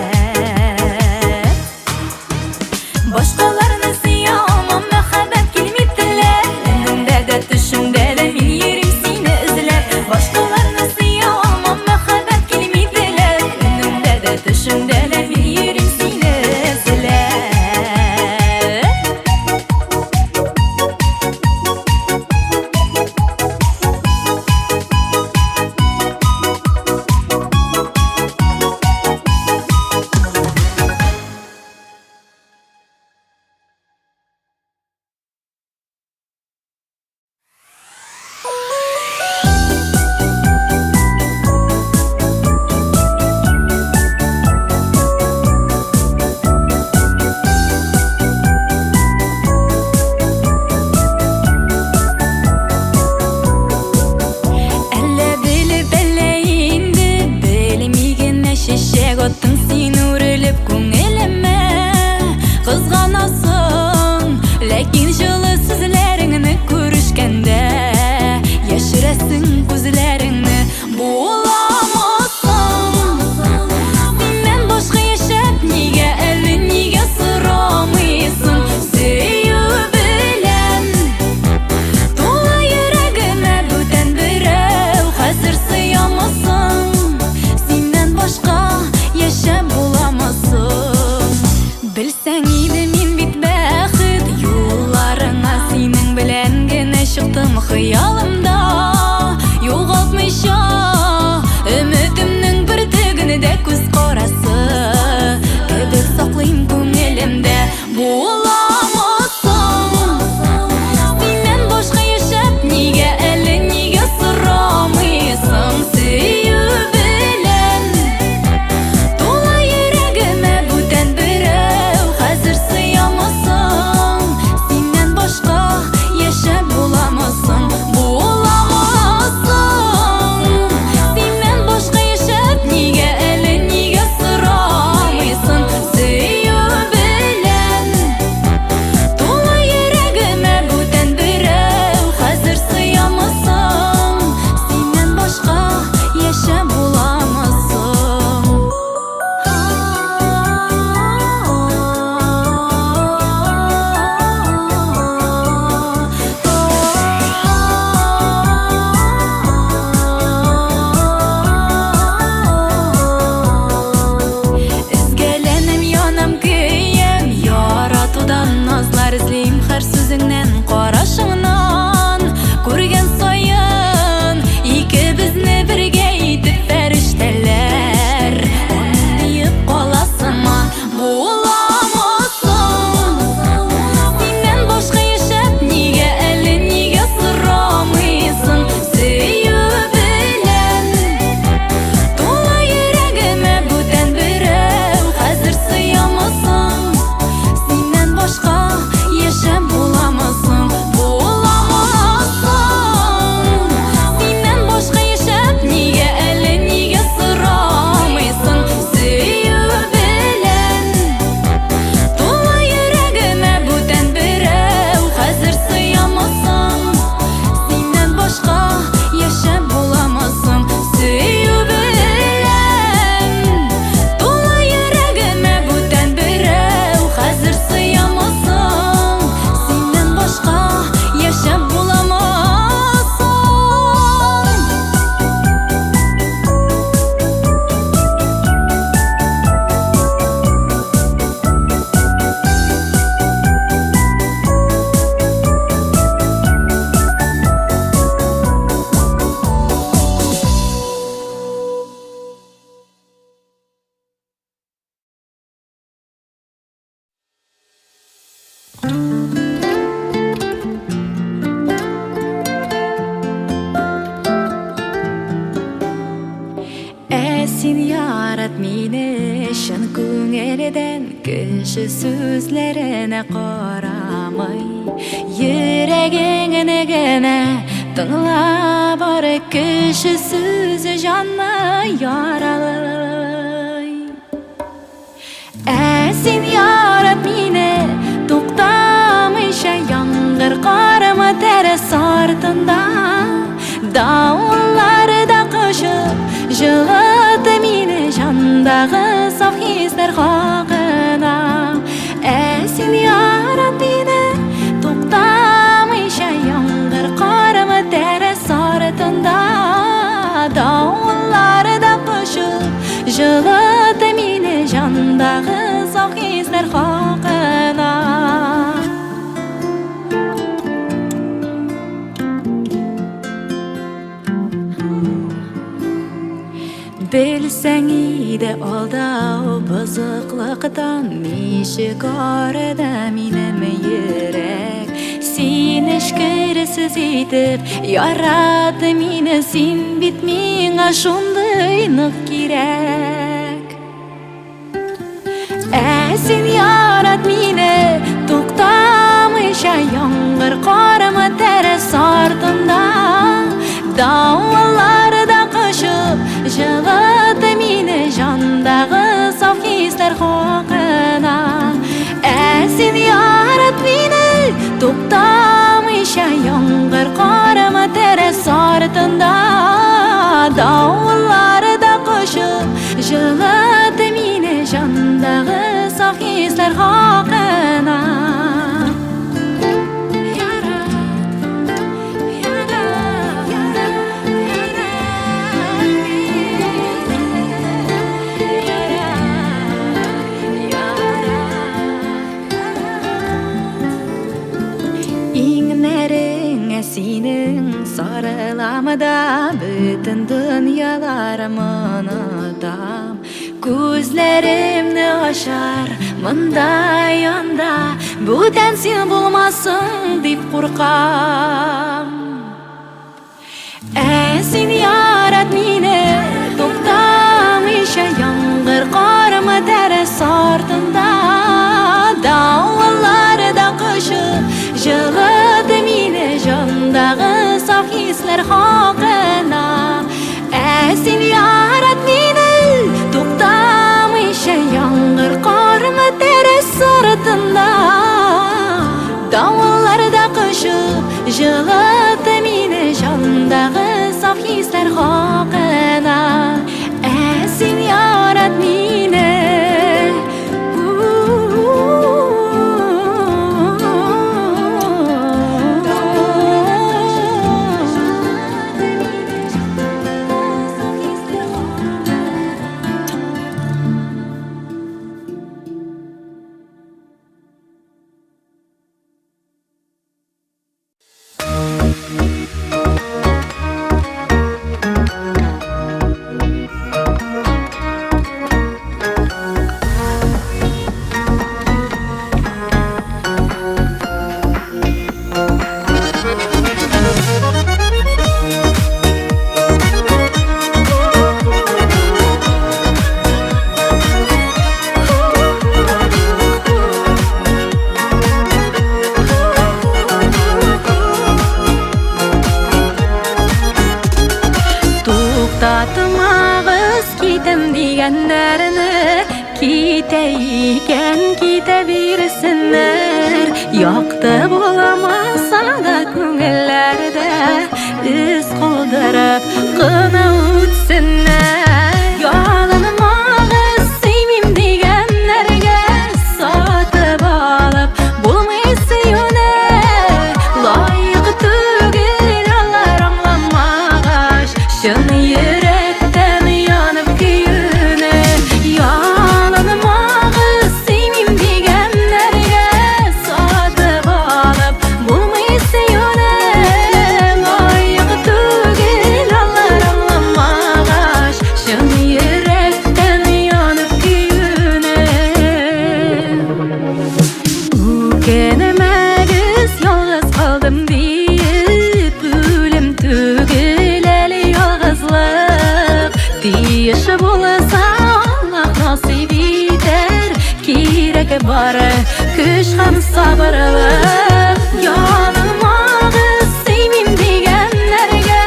Başkalarını siyamam Mehabet kelime önümde de düşümde de min yerim seni izler Başkalarını siyamam Mehabet kelime önümde de düşümde de min yerim seni izler Әллә белеп әллә инде белмигенә шешек оттың син үрелеп күңелемә Кызганасың, ләкин жылы сүзләреңне күрешкәндә Яшерәсең күзләреңне буламасың Синнән башка яшәп нигә әле нигә сорамыйсың Сөю белән Тулы йөрәгемә бүтән берәү Хәзер сыямасың Синнән башка яшәп Sen yarat meni şan көңелден Кіші сөзлеріне қарамай Йөрәгеңне генә тыңлап бар Кіші сөзі жанны яралай Сен ярат мені тоқтамайша Яңғыр қарымы тәріс артында Дауылларда қышып жылыты мені жандағы саф хислер хақына Сен ярат мені тоқтамайша Яңғыр қарымы тәріс артында Дауылларда қышып жылыты мені жандағы саф хислер хақына Білсәң иде алдау бұзықлықтан Нешік арыда менің ерек Сен ішкірісіз етіп яраты мені Сен бит меңа шондай нық керек Сен ярат мені тоқтамайша Яңғыр қарымы тәріс артында Дауылларда қышып жылыты мені жандағы саф хислер хақына Сен ярат мені тоқтамайша Яңғыр қарымы тәріс артында Дауылларда қышып жылыты мені жандағы саф хислер хақына Сенің сарыламыда бүтін дүнияларым ұнытам Көзлерімні ашар мұндай анда Бүтін сен болмасын деп қорқам Сен ярат мені тоқтамайша Яңғыр қарымы тәріс артында Дауылларда қышып жылыты мені жандағы саф хислер хақына Сен ярат мені тоқтамайша Яңғыр қарымы тәріс артында Дауылларда қышып жылыты мені жандағы саф хислер хақына Сен ярат мені Татымағыз кетім дегенлеріні Кете екен кете берсінер Яқты боламаса да көңіллерді Үз қолдырып қына өтсінер Ялынымағыз сеймем дегенлерге Сатып алып болмайсы өні Лайық түгел алар аңламағаш Шын жүректен янып күйіні Ялынымағыз сеймем дегенлерге Сатып алып болмайсы өні Лайық түгел алар аңламағаш Тиеші болса Allah насip етер. Керегі бары күш һәм сабырлық. Янымағы сеймим дегенлерге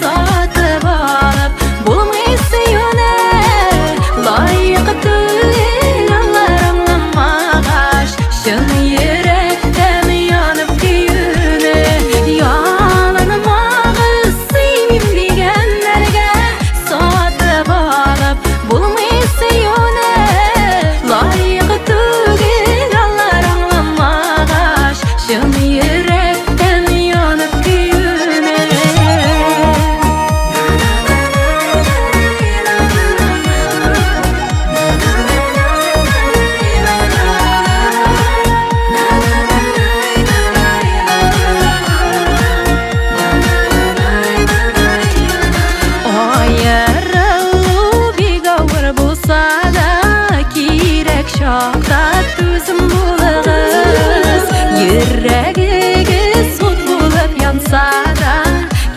сатып алып булмый сөюне. Лайық түгел алар аңламағаш, шын йөрәктән янып көюне. Янымағы сеймим дегенлерге сатып алып булмый сөюне. Лайық түгел алар аңламағаш, шын йөрәктән янып көюне. Айырылу бик ауыр булса да, кирәк чакта түзем булыгыз. Йөрәгегез ут булып янса да,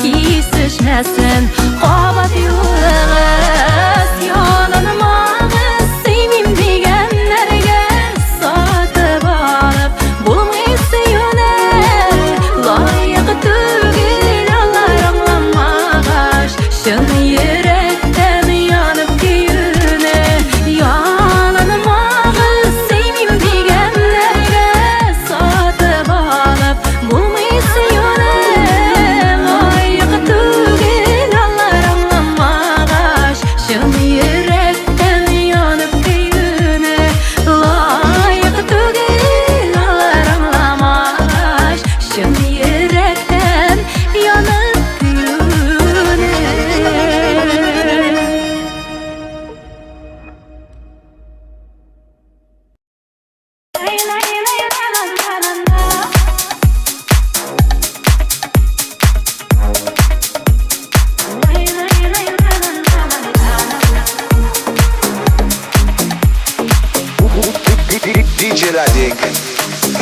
кисешмәсен кабат юлыгыз. Янымагыз сөймим дигәннәргә сатып алып булмый сөюне. Лайык түгел алар аңламагаш, шын йөрәктән янып көюне. Янымагыз сөймим дигәннәргә сатып алып булмый сөюне. Лайык түгел алар аңламагаш, шын йөрәктән янып көюне. Лайык түгел алар аңламагаш, шын йөрәктән янып көюне. DJ Radik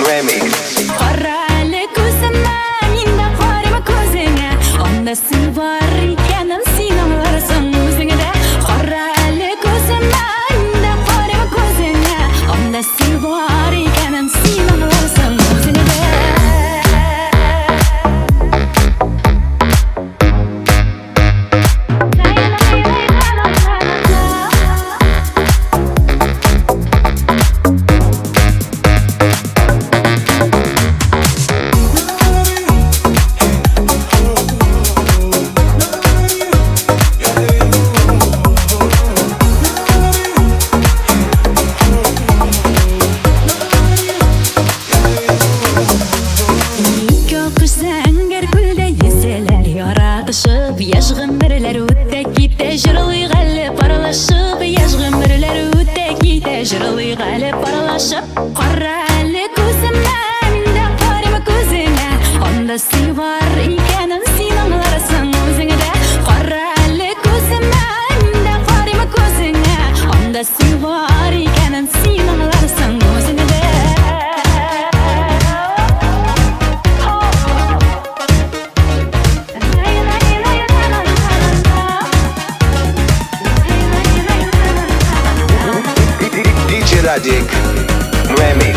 Remix. Кара әлі көзіме, мен де қарыма көзіңе. Анда сый бар екенін сен аңларсың өзіңде. Кара әлі көзіме, мен де қарыма көзіңе. Анда сый бар екенін сен аңларсың өзіңде. Ике кыш зәңгәр күлдә йөзәләр яратышып. Яшь гомерләр үтә китә, җырлый гале паралашып. Яшь гомерләр үтә китә, җырлый гале паралашып. Кара әле күземә, мин дә карыма күзеңә. Анда сый бар икәнен син аңларсың үзеңдә. Кара әле күземә, мин дә карыма күзеңә. Анда сый бар икәнен син аңларсың үзеңдә. DJ Radik Remix.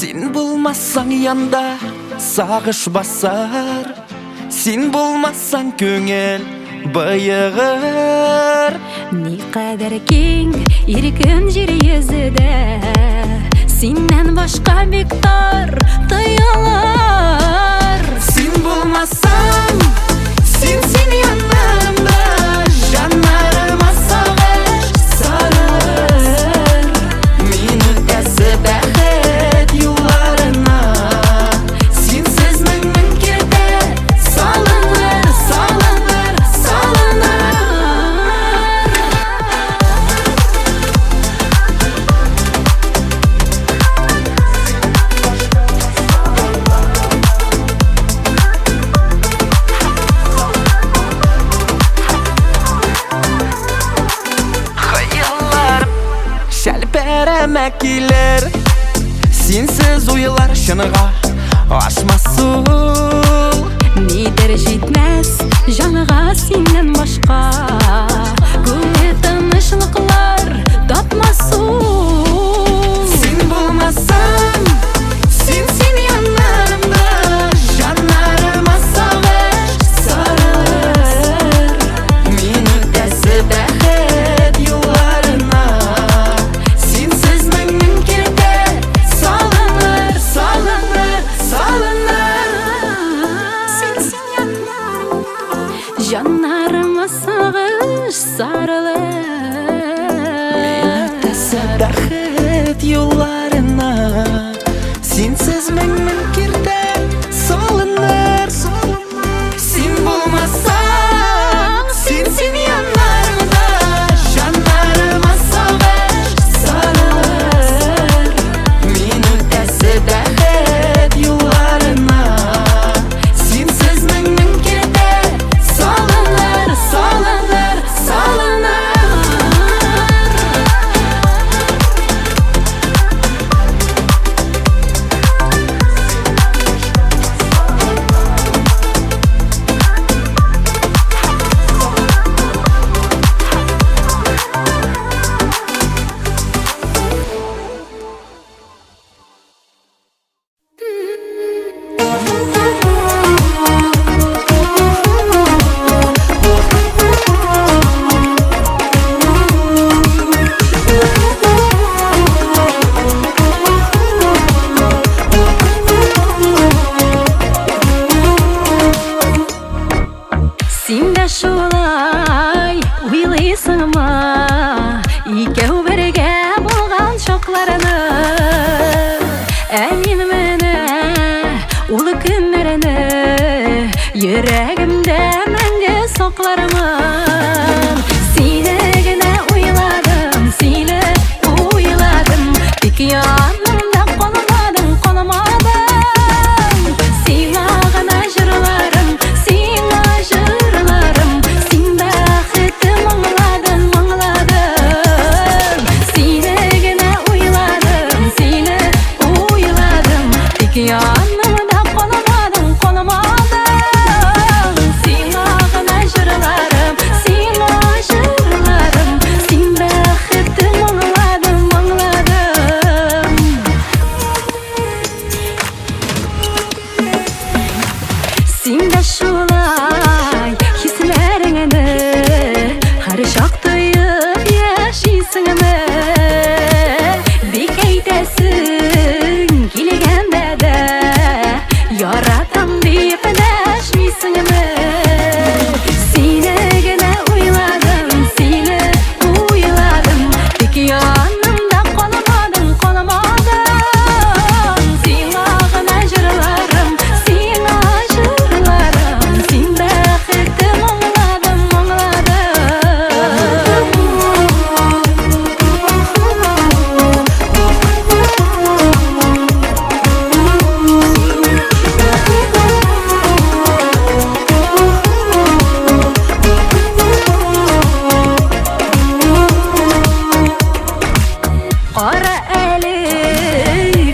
Син булмасаң янда сагыш басар, син булмасаң көңел быйығыр. Ни кадәр киң иркен җир йөзедә, синнән башка бик тар тоелар. Син булмасаң, син янымда, жанарыма сагыш сарылыр. Мин үтәсе бәхет юлларына, синсез мең кердә салыныр, салыныр, салыныр. Шәлпәрәмә килер, синсез уйлар шыныга ашмас ул. Нидер җитмәс җанга синнән башка, күңел тынычлыклар тапмас ул. Син булмасаң, син янымда, жанарыма сагыш сарылыр. Мин үтәсе бәхет юлларына, синсез мең кердә салыныр, салыныр, салыныр. Жанарыма сагыш сарылыр. Бәхет юлларына, синсез мең кердә салыныр. Син булмасаң, син янарымда, жанарыма сагыш сарылыр. Мин үтәсе бәхет юлларына, синсез мең кердә салыныр, салыныр, салыныр. Син дә шулай уйлыйсыңмы, икәү бергә булган чакларны? Ә мин менә ул көннәрне йөрәгемдә мәңге саклармын. Сине генә уйладым, сине уйладым, тик янымда калмадың, калмадың. Сиңа гына җырларым, сиңа җырларым, син бәхетем аңладың, аңладың. Сине генә уйладым, сине уйладым, тик янымда калмадың, калмадың. Сиңа гына җырларым, сиңа җырларым, син бәхетем аңладың, аңладың. Син дә шулай хисләреңне һәр чак тоеп яшисеңме? Бик әйтәсең килгәндә дә яратам дип дәшмисеңме? Сине генә уйладым, сине уйладым, тик янымда калмадың, калмадың. Сиңа гына җырларым, сиңа җырларым, син бәхетем аңладым, аңладым. Кара әле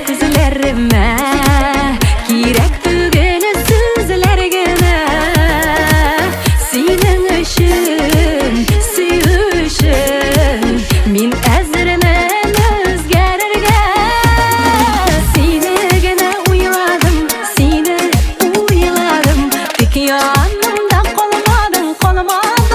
күзләремә, кирәк түгел сүзләр генә. Синең өчен, сөю өчен, мин әзермен үзгәрергә. Сине генә уйладым, сине уйладым, тик янымда калмадың, калмадың.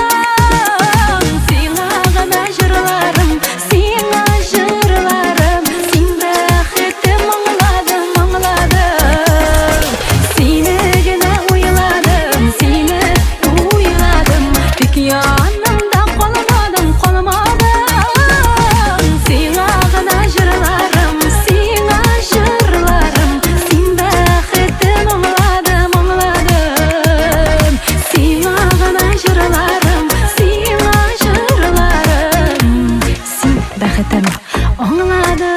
бәлкем аңлады.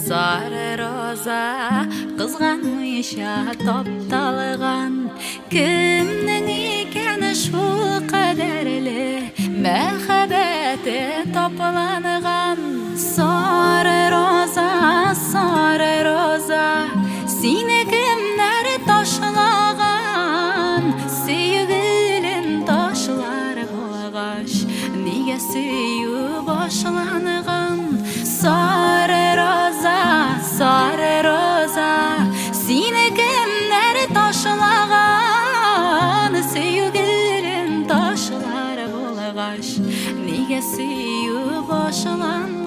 Sarı roza kızganmışa toptalgan kimning ekeni şul kaderli mehabeti toplangan. Sarı roza seni kimler taşlagan sevgilim taşlar bolgaş niye süyü başlangan. Sarı roza seni kimler taşlagan sevgilim taşlar bolgaş niye süyü başlangan.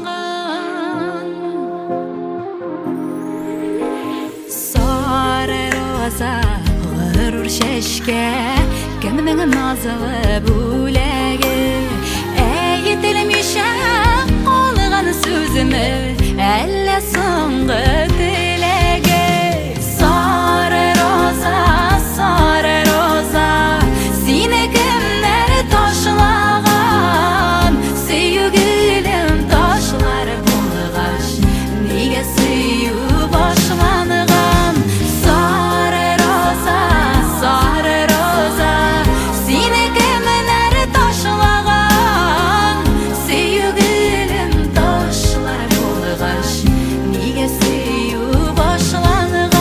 Sarı roza gurur şeşke kimning nazlı bulagi eyitilmişe qolgan sözümü elle so'nggi tilagi. Sarı roza seni kimler taşlagan sevgilim taşlar bolgaş niye süyü başlangan. Sarı roza seni kimler taşlagan sevgilim taşlar bolgaş niye süyü başlangan.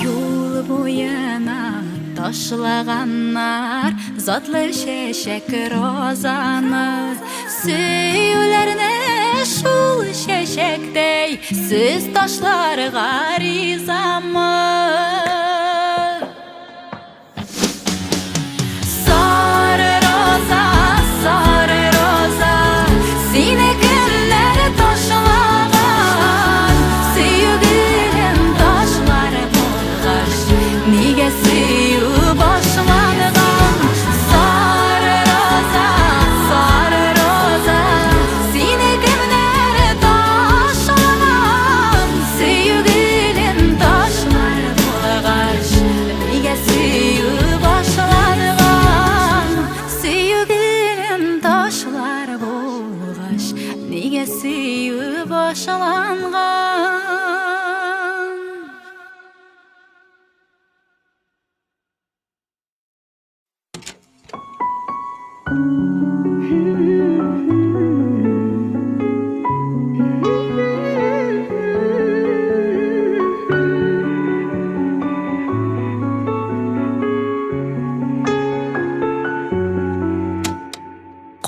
Yol boyuna taşlaganlar zatlı şeşek rozanı süyülerini şul şeşekdey siz taşlarga rizamı. Sarı roza seni kimler taşlagan sevgilim taşlar bolgaş niye süyü başlangan. Sarı roza seni kimler taşlagan sevgilim taşlar bolgaş niye süyü başlangan. Sevgilim taşlar bolgaş niye süyü başlangan.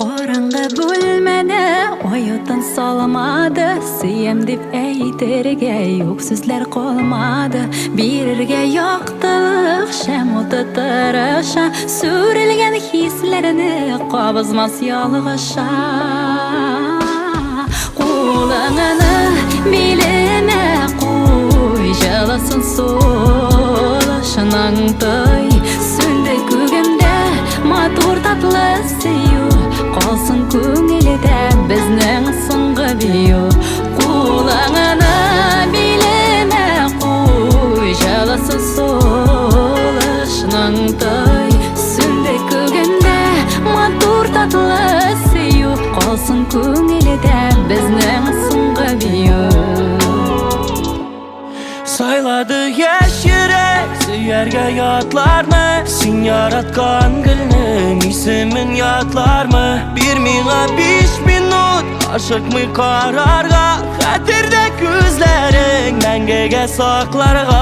Qorаңғы bölmene oyutan salmadı Siyem dip eytirge yok sözler kolmadı Birerge yoqtılık şem otatırışa Sürülgen hislerini qabızmaz yalğışa Qolağını bilime qoy Jalasın solışınan toy Sünde kögemde matur tatlı seyu Qalsın көңілде біздің соңғы бию Qolağını bilime qoy Jalasın solışınan toy Sünde kögemde matur tatlı seyu Qalsın көңілде біздің соңғы бию Sayladı yeşire Siyerge yatlar mı? Sin yaratkan gülnün ismin yatlar mı? Bir miğa 5 minut aşık mı kararga? Xatirde gözlerin mengege saklarga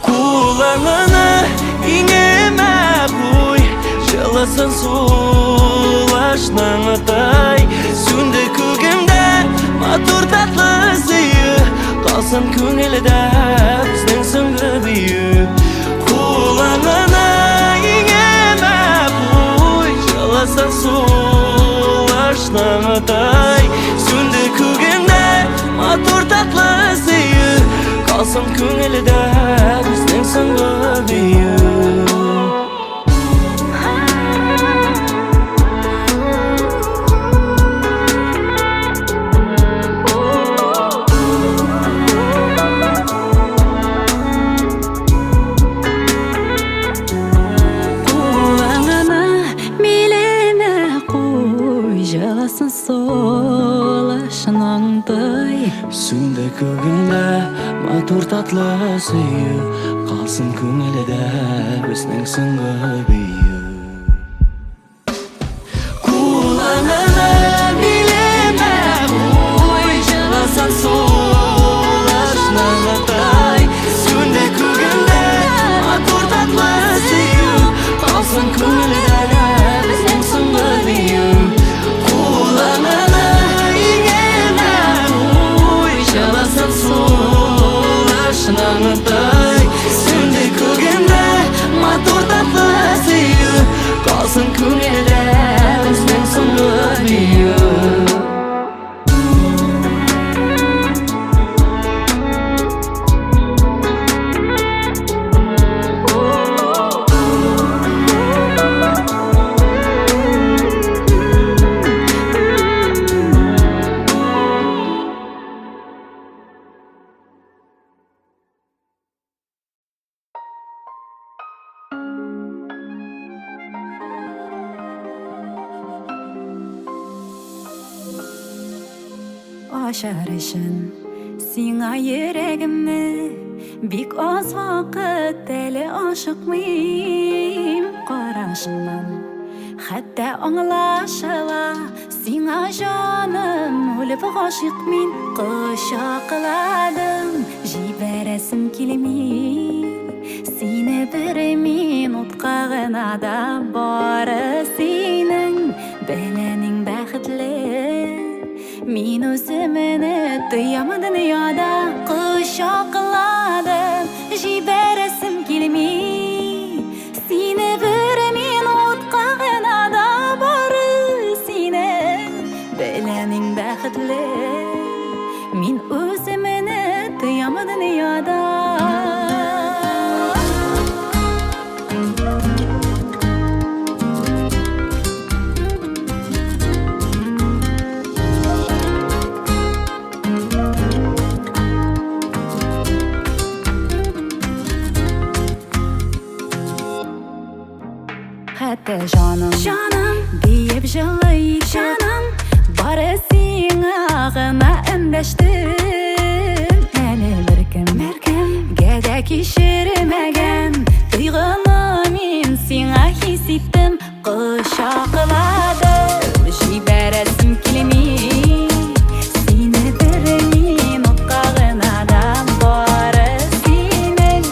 Kulağını inime koy Жылысын сулашның тай Сүнді көгімде матур татлы зүйі Қалсын көңілді біздің сүңгі бүйі Kulağını inime koy Жылысын сулашның тай Сүнді көгімде матур татлы зүйі Қалсын көңілді біздің сүңгі бүйі Сүнді көгімде матур татлы сүйі Қалсын көңілді біздің сүңгі бүйі Kulağını bileme koy Жылысын сулашның тай Сүнді көгімде матур татлы сүйі Қалсын көңілді біздің сүңгі бүйі Kulağını Жылысын сулашның тай Сүнді көгімде матур татлы сүйі Қалсын көңілді біздің сүңгі бүйі Aşar için Sina yüreğimi Bik az vakit deli aşık mıyım Qarашыңнан Hatta anlaşıla Sina canım Ölüp aşık min Qışaqladım Jiberesim kelmey Seni bir minutqa gına da Bari senin Belening baxtli Min özümünü duyamı dünyada Qışaqladım Jiberesim kelmey Seni bir minutqa gına da Bari senin Belening baxtli Min özümünü duyamı dünyada Hatta canım deyip жылayıp canım Bari sina gına endəşdim Məni birkim Gədə kişirmegen Duyğunu min sina his ettim Qışaqladım Jiberesim kelmey Seni bir minutqa gına da Bari senin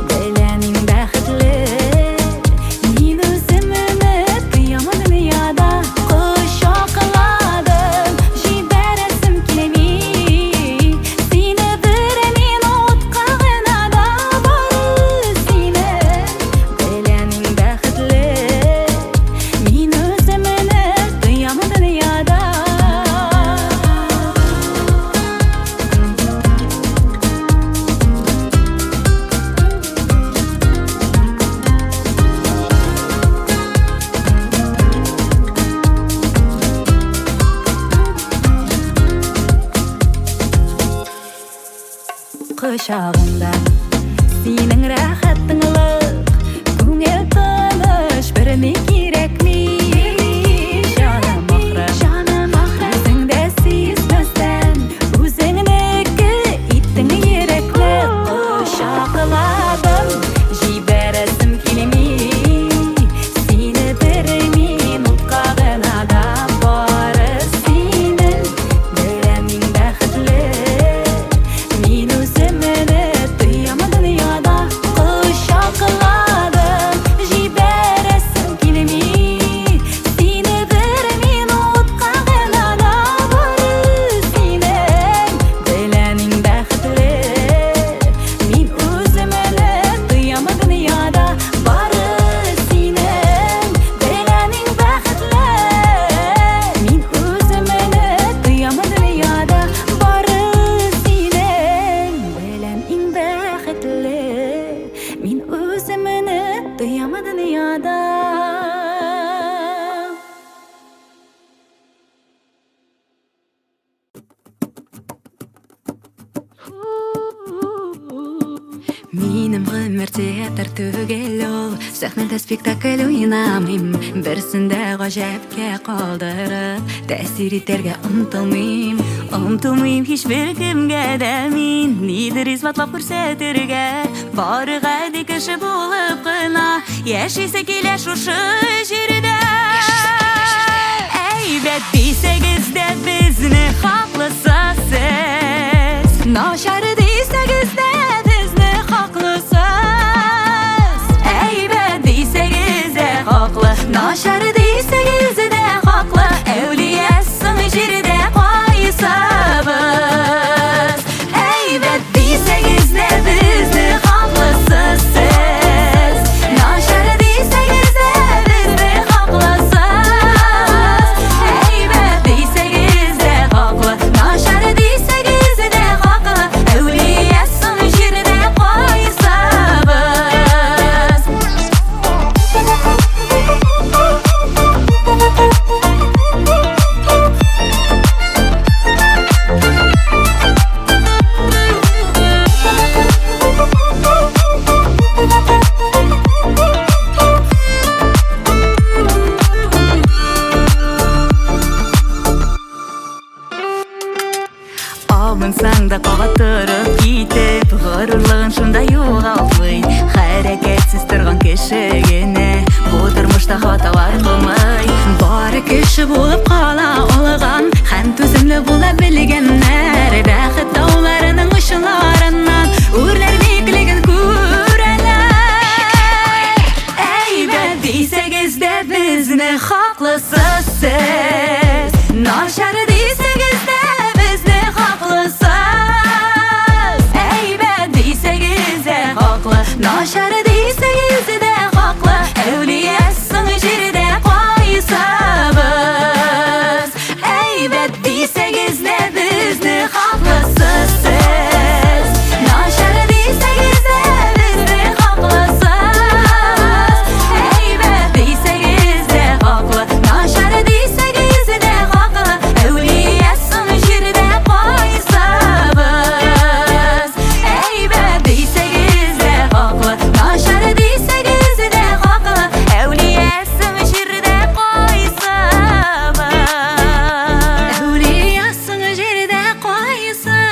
Belening baxtli Min özümünü duyamı dünyada Qışaqladım Jiberesim kelmey Seni bir minutqa gına da Bari senin Belening baxtli Min özümünü duyamı dünyada Qışağında Senin rahatınlıq Көңіл тыныш Біріне керек mi Жаным ақыры Өзіңді сезместен Өзіңнікі иттің Минем гомер театр түгел ул, сәхнәдә спектакль уйнамыйм, берсендә гаҗәпкә калдырып, тәэсир итәргә омтылмыйм һичбер кемгә дә мин, нидер исбатлап күрсәтергә, бары гади кеше булып кына, яшисе килә шушы җирдә. Әйбәт дисәгез дә безне хаклысыз, начар дисәгез дә Нашар дейсегіз де хақлы, әулиясың жерде қайсабыз. Әйбәт дейсегіз де бізді хақлысыз сіз. Нашар дейсегіз де бізді хақлысыз. Әйбәт дейсегіз де хақлы, нашар дейсегіз де хақлы, әулиясың жерде қайсабыз. Абынсаң да қағатырып кетіп, ғарурлығын шында юғалтмай, хәрәкәтсіз тұрған кешегіне, бұл тұрмышта хаталар қылмай, бары кеші болып қала олыған, һәм төзімлі бола білгеннәр, бәхет тауларының ұшыларынан үрлер биклігін көрәләр. Әйбәт дейсәгіз дә бізні хақлысыз сіз, нашар дейсәгіз дә бізді хақлысыз. Әйбәт дейсәгіз дә хақлы, нашар дейсәгіз дә хақлы, әулиясың жерде қайсабыз. Әйбәт дейсәгіз дә бізді хақлысыз сіз, нашар дейсәгіз дә бізді хақлысыз. Әйбәт дейсәгіз дә хақлы, нашар дейсәгіз дә хақлы, әулиясың жерде қайсабыз. Әйбәт дейсәгіз дә хақлы, нашар дейсәгіз дә хақлы, әулиясың жерде қайсабыз. Әулиясың жерде қайсабыз.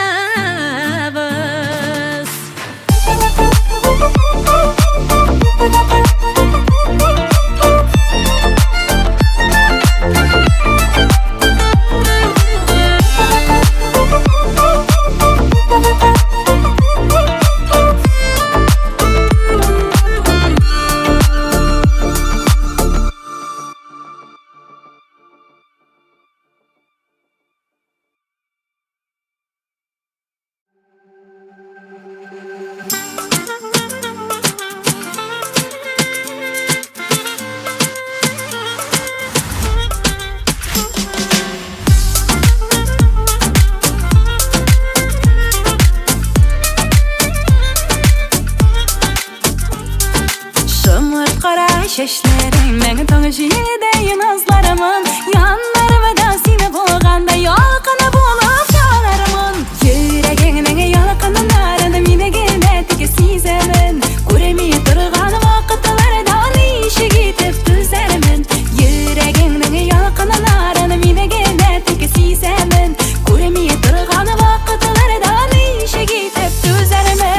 Шымыр қара шешлерің, мәңгі тоңы жидей назларымын, янларымда сені болғанда ялқыны болып жаларымын. Жүрегіңнің ялқынын арыны менігіне тіке сеземін, көремей тұрған вақыттыларда неше кетіп түзәрмін. Жүрегіңнің ялқынын арыны менігіне тіке сеземін, көремей тұрған вақыттыларда неше кетіп түзәрмін.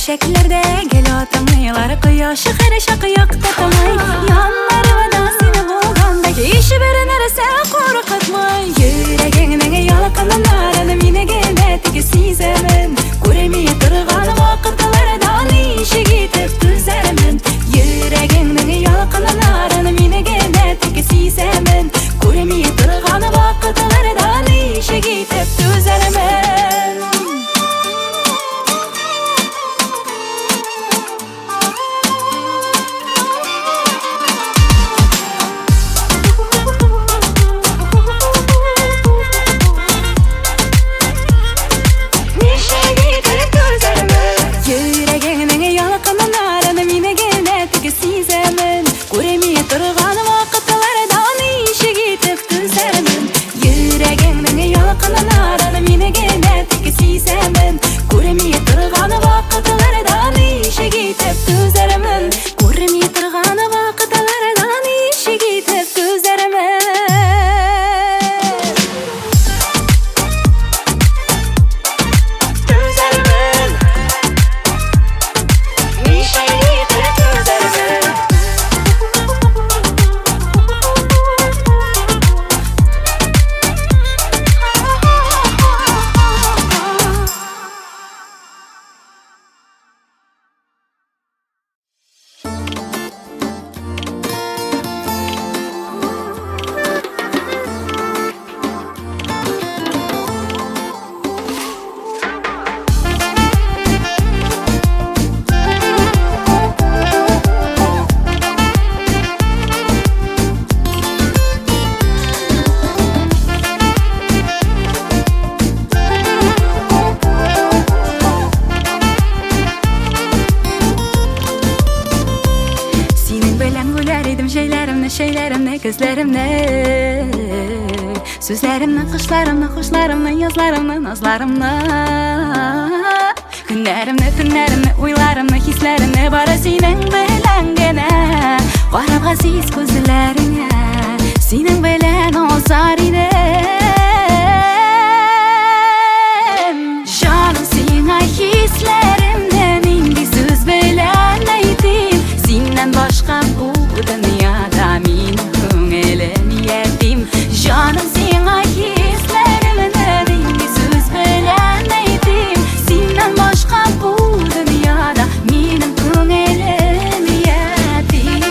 Çiçeklerde gel otamıyorlar, koyaşı karışık yok tatamay. Yanlarıma seni bulganda kişi biri neresi korkutmay. Yüreğinin yalakının arını mine gene teki sezemin, göremeye durgan vakıtlarda nişi gitip düzermin. Yüreğinin yalakının arını mine gene teki sezemin, göremeye durgan vakıtlarda nişi gitip düzermin. Сенің ялқынынан мені генә тик сизәмен. Күрмей торган вакытларда ничек итеп түзәрмен. Күрмей торган вакытларда ничек итеп түзәрмен. Сүзләремне, кышларымны, хушларымны, язларымны, назларымны, көннәремне, төннәремне, уйларымны, хисләремне бары синең белән генә. Карап газиз күзләреңә, синең белән озар идем. Җаным, сиңа хисләремне нинди сүз белән әйтим? Синнән башка бу дөньяда минем күңелем ятим. Җаным, сиңа хисләремне нинди сүз белән әйтим? Синнән башка бу дөньяда минем күңелем ятим.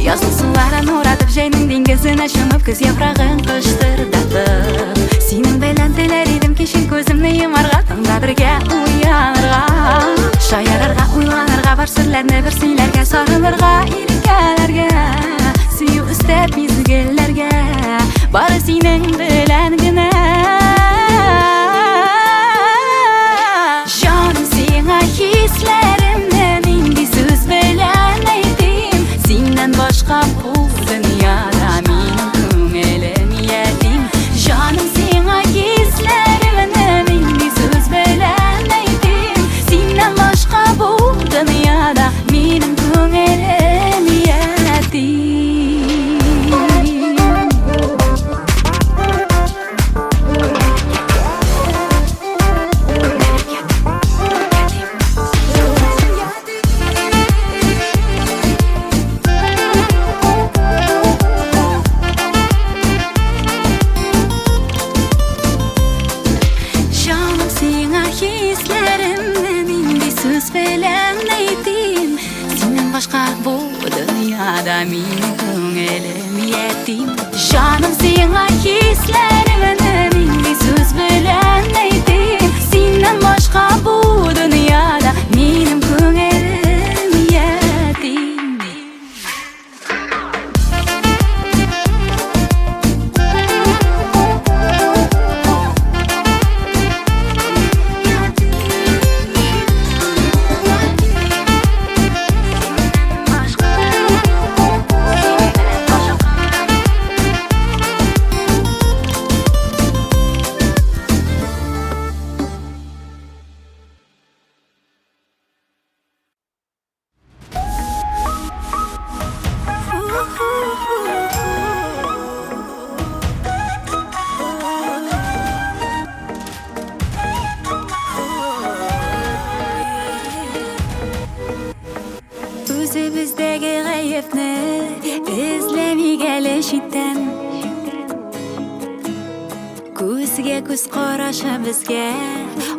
Язның суларын уратып, җәйнең диңгезенә чумып, көз яфрагын кыштырдатып, синең белән теләр идем кичен күземне йомарга, таңда бергә уянырга, шаярырга, уйланырга, бар серләрне бер сөйләргә, сарылырга, иркәләргә, сөю өстәп мизгелләргә, бары синең белән генә. Җаным, сиңа хисләремне нинди сүз белән әйтим? Синнән башка бу дөньяда минем күңелем ятим. Җаным, сиңа хисләремне нинди сүз белән әйтим? Синнән башка бу дөньяда минем күңелем ятим. Җаным, сиңа хисләремне нинди сүз белән әйтим? Синнән башка бу дөньяда минем күңелем ятим. Җаным, сиңа хисләремне нинди сүз белән әйтим? Синнән башка бу дөньяда минем күңелем ятим. Үзебездәге гаепне эзләми гәле читтән, күзгә күз карашы безгә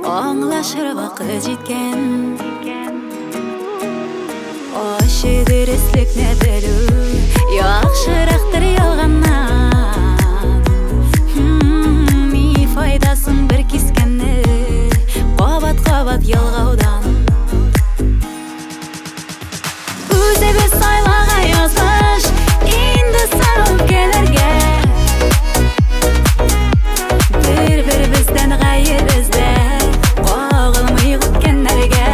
аңлашыр вакыт җиткән. Ачы дөреслекне белү яхшырактыр ялганнан. Ни файдасын бер кискәнне кабат-кабат ялгаудан. Үзебез сайлаган язмыш инде сарып келергә, бер-беребездән гаебездә кагылмый үткәннәргә.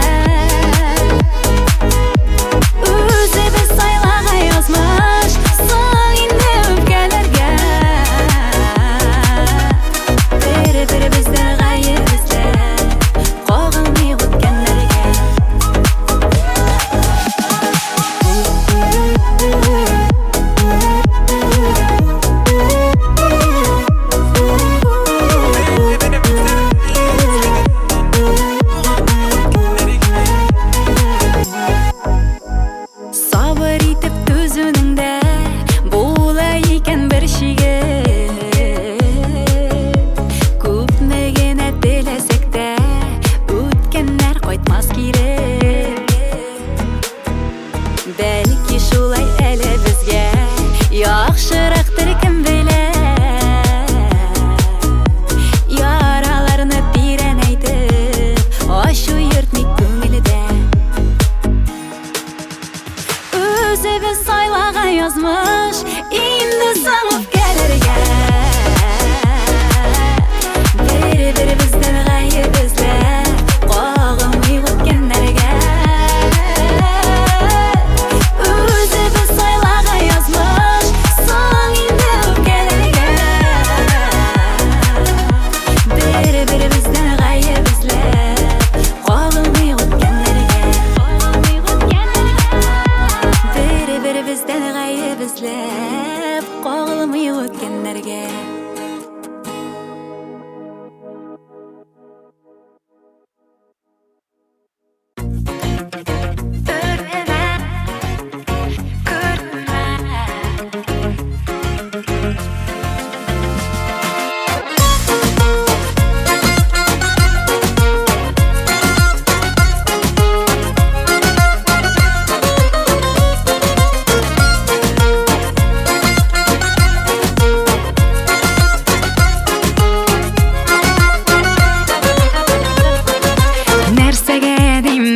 yazmış indi sığıp gelirge. Bir-biribizden gayib izlep qog'ilmay o'tganlarga o'zi biz so'ylag'a yozmish so'ng indi o'pkalarga. Bir-biribizdan gayib izlep qog'ilmay o'tganlarga Bir-biribizdan gayib izlep qog'ilmay o'tganlarga.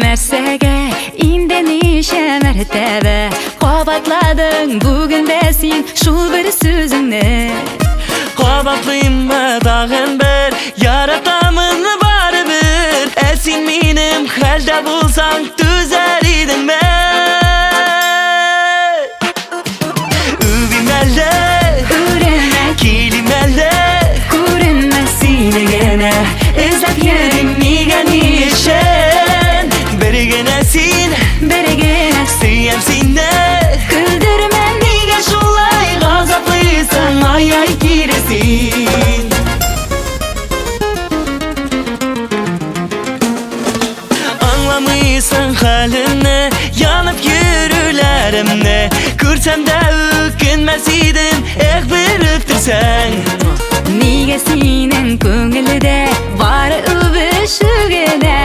Narsaga indenishe mertebe qabatlading bugun da sen shu bir so'zingni. Qabatlayma tag'in bir yaratamin baribir sen menim halda bo'lsang tuzar edingmi? Uvimalla Ko'rinma, kelimalla ko'rinma senigina izlab yuring meganishin birgina sen birgina suyam seni kuldirma. nega shulay g'azablaysan ay kirasin anglamaysan halimni yonib yurularimni ko'rsam da o'kinmas edim bilib tursang Nega sening ko'nglida bor uvishugina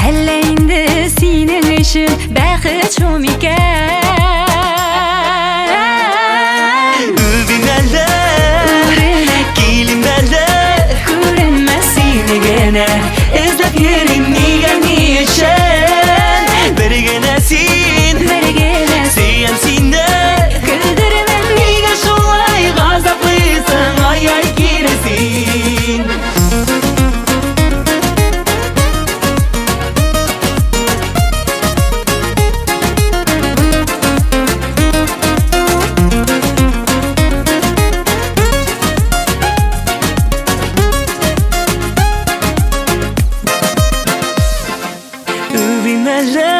alla endi sening ishing baxit shumikan. Uvimalla kelimalla Ko'rinma senigina izlab yuring meganishin birgina sen birgina suyam seni kuldirma. nega shulay g'azablaysan ay kirasin Uvimalla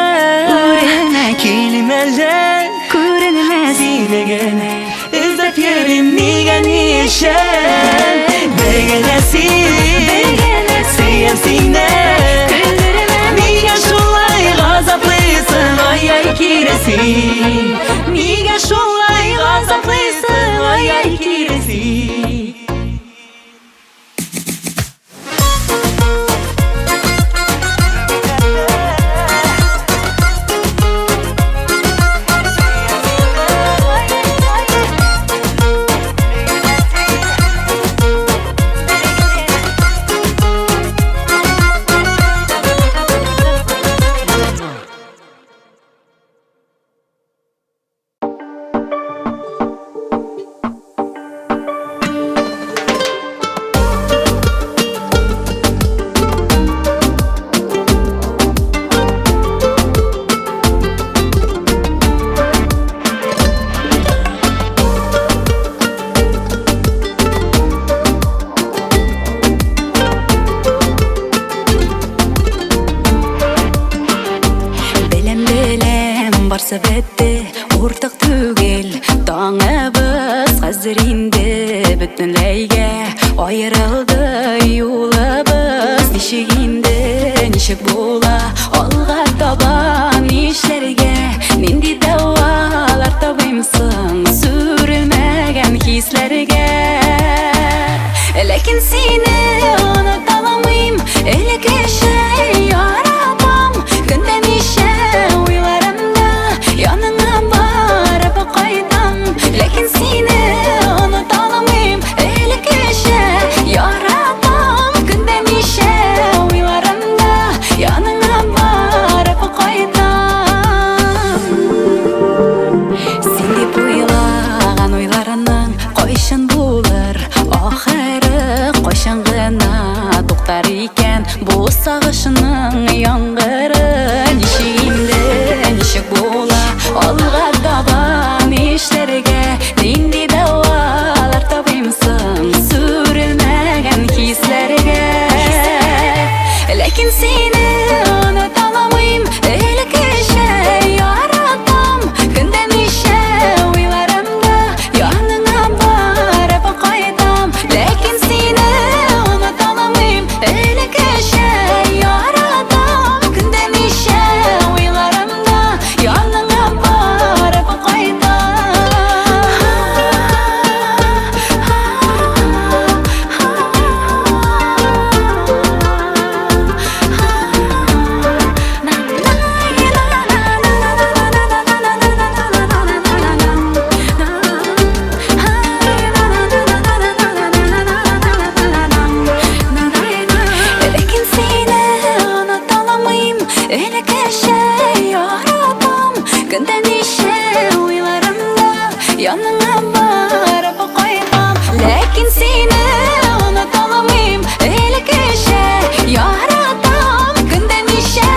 kelimalla Ko'rinma senigina izlab yuring meganishin birgina sen suyam seni kuldirma. nega shulay g'azablaysan ay kirasin nega shulay g'azablaysan ay kirasin Sabette o'rtaq tugil Tong'imiz hozir indi butunlayga ayrildi yo'limiz nishik indi nishik bo'la olg'a toban ishlarga nindi davolar topimsin surilmagan hislarga lekin seni unuta olmayim elekisha yaratam kundemisha o'ylarimda yanına barib qaytam lekin seni unuta olmayim elekisha yaratam kundemisha o'ylarimda yanına barib qaytam sen deb o'ylab Günden işe uylarımda yanına varıp koymam. Lakin seni unutamam el kişe yaratam. Günden işe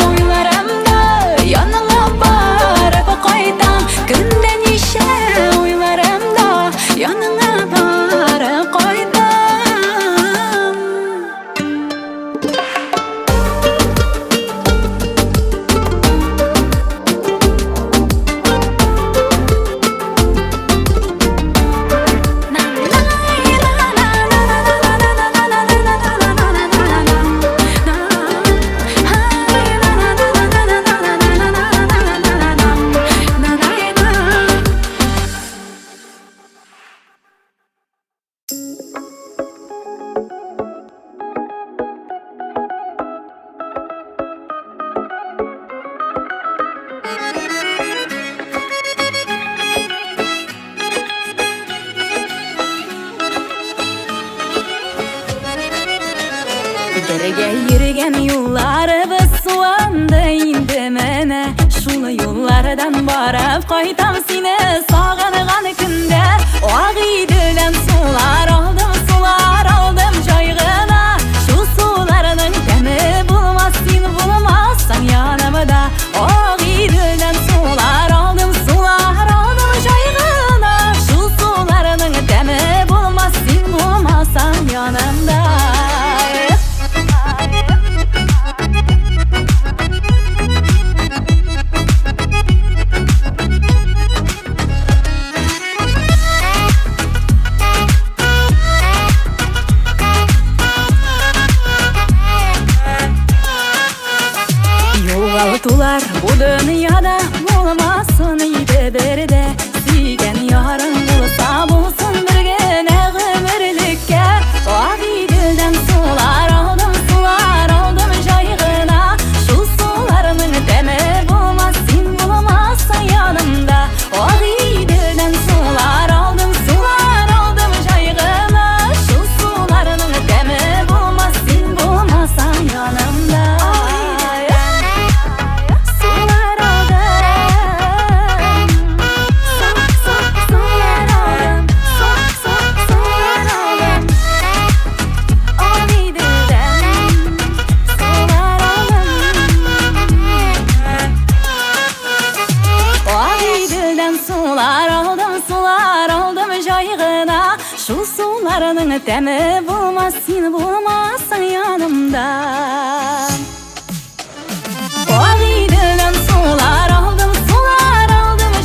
uylarımda yanına varıp koydum. Günden işe uylarımda yanına varıp koydum. Birge yürügen yollarыбыз suandı indi mene. Şunu yollardan barıp koydum seni sağınıgan günde. Oğ idilem sular aldım jaygına. Şu sularının temi bulmaz seni bulmazsan yanımda. Oğ idilem sular aldım jaygına. Şu sularının temi bulmaz seni bulmazsan yanımda. Yo'g'altular bu dunyoda bo'lmasin edi berdi. Suygan yoring bo'lsa bo'lsin birgina umrlikka. Oq dildan sular aldim jayg'ina. Shu sularning temi bo'lmas sen bo'lmassan yonimda. Oq dildan sular aldim jayg'ina. Shu sularning temi bo'lmas sen bo'lmassan yonimda. Sular aldım jayg'ina. Şu sularının temi bulmaz sen bulmazsan yanımda. Oq idilem sular aldım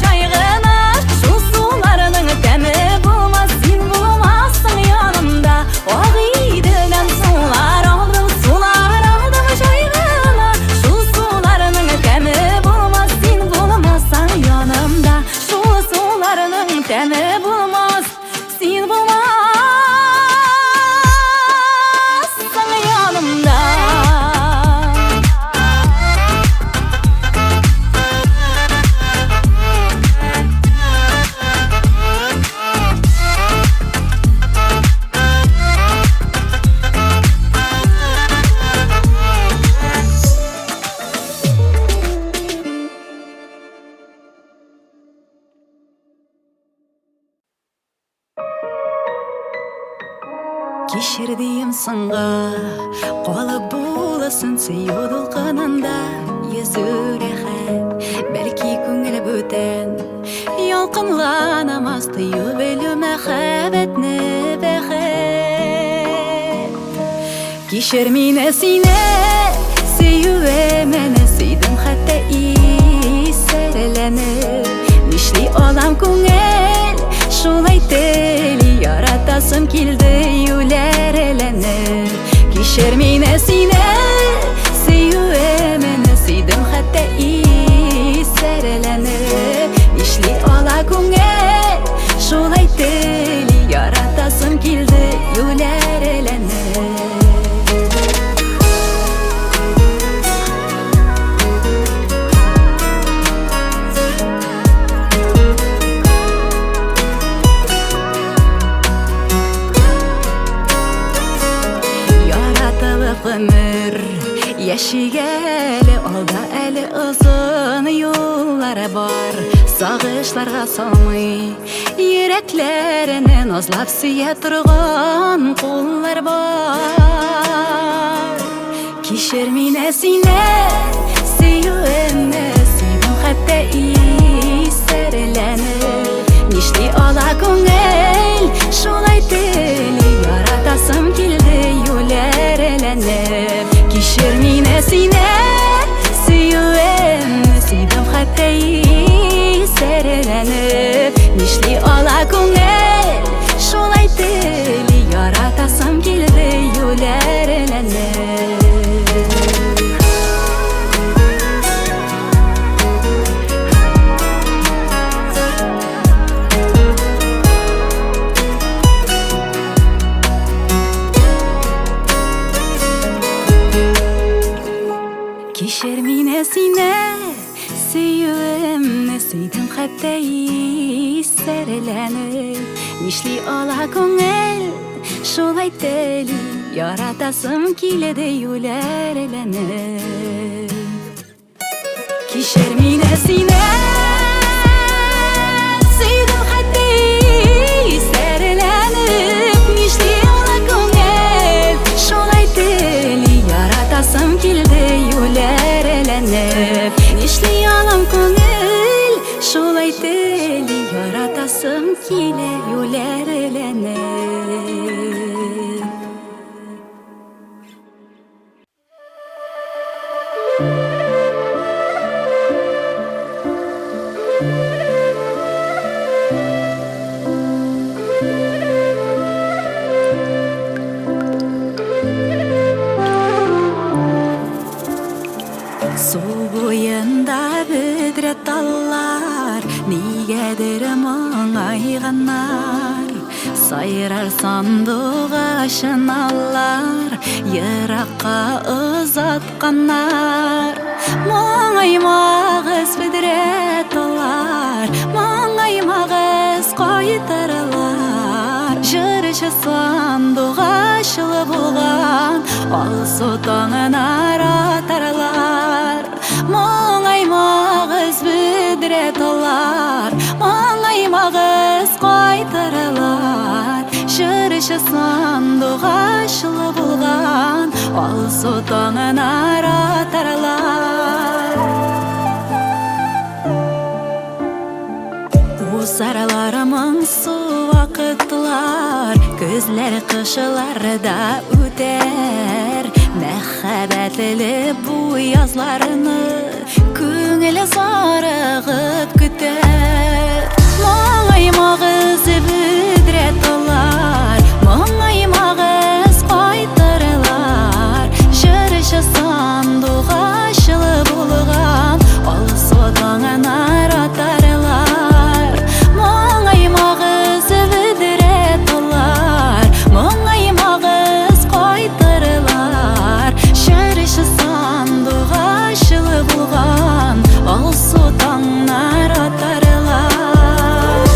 jayg'ina. Şu sularının temi bulmaz sen bulmazsan yanımda. Oq idilem sular aldım jayg'ina. Şu sularının temi bulmaz sen bulmazsan yanımda. Şu sularının temi bulmaz sen bulmazsan yanımda. Kişirdiğim sınğa Qolı bulasın seyodul qanında Yüzüreğe Belki көңіл böten Yolqınlanamazdı Yübelü məxəbətni bəxət Kişir mine sine Seyüve mene Seydim hatta iserlenir Nişli olam көңіл Şulay teli yaratasım kildi yülerlenir Kişer mine sine Seyüve mene Seydim hatta iserlenir Nişli ola көңіл Şulay teli yaratasım kildi yülerlenir Ömür yaşayeli oldu eli uzun yollar Язлары бар, сагышларга салмый, йөрәкләрне назлап сөя торган куллар бар. Кичер мине сине, сөюемне, сөйдем хәтта исәрләнеп. Нишли ала күңел, шулай тели, яратасым килде юләрләнеп. Кичер мине сине, сөюемне, сөйдем хәтта исәрләнеп. Нишли ала күңел, шулай тели, яратасым килде юләрләнеп. Кичер мине сине, сөюемне, сөйдем хәтта исәрләнеп. Нишли ала күңел, шулай тели, яратасым килде юләрләнеп. Кичер мине сине, сөйдем хәтта исәрләнеп. Нишли ала күңел, шулай тели, яратасым килде юләрләнеп. Нишли алам күңел, шулай тели, яратасым килә юләрләнеп. Су буенда бөдрә таллар, нигәдер моңайганнар. Сайрар сандугашын аллар, еракка озатканнар. Моңаймагыз бөдрә таллар, моңаймагыз кайтырылар. Жырышы сандугашылы булган, алсу таңына ратарлар. Моңаймагыз бөдрә таллар, моңаймагыз кайтырылар. Жырышы сандугашылы булган, алсу таңына ратарлар. Усарларымың су вакытлар, күзләр кышыларда үтәр. Мәхәббәтле бу язларны күңеле сарыгып көтәр. Моңаймагыз бөдрә таллар, моңаймагыз кайтырылар. Жырышы сандугашылы булган, алсу таңына ратарлар. Моңаймагыз бөдрә таллар, моңаймагыз кайтырылар. Жырышы сандугашылы булган, алсу таңына ратарлар.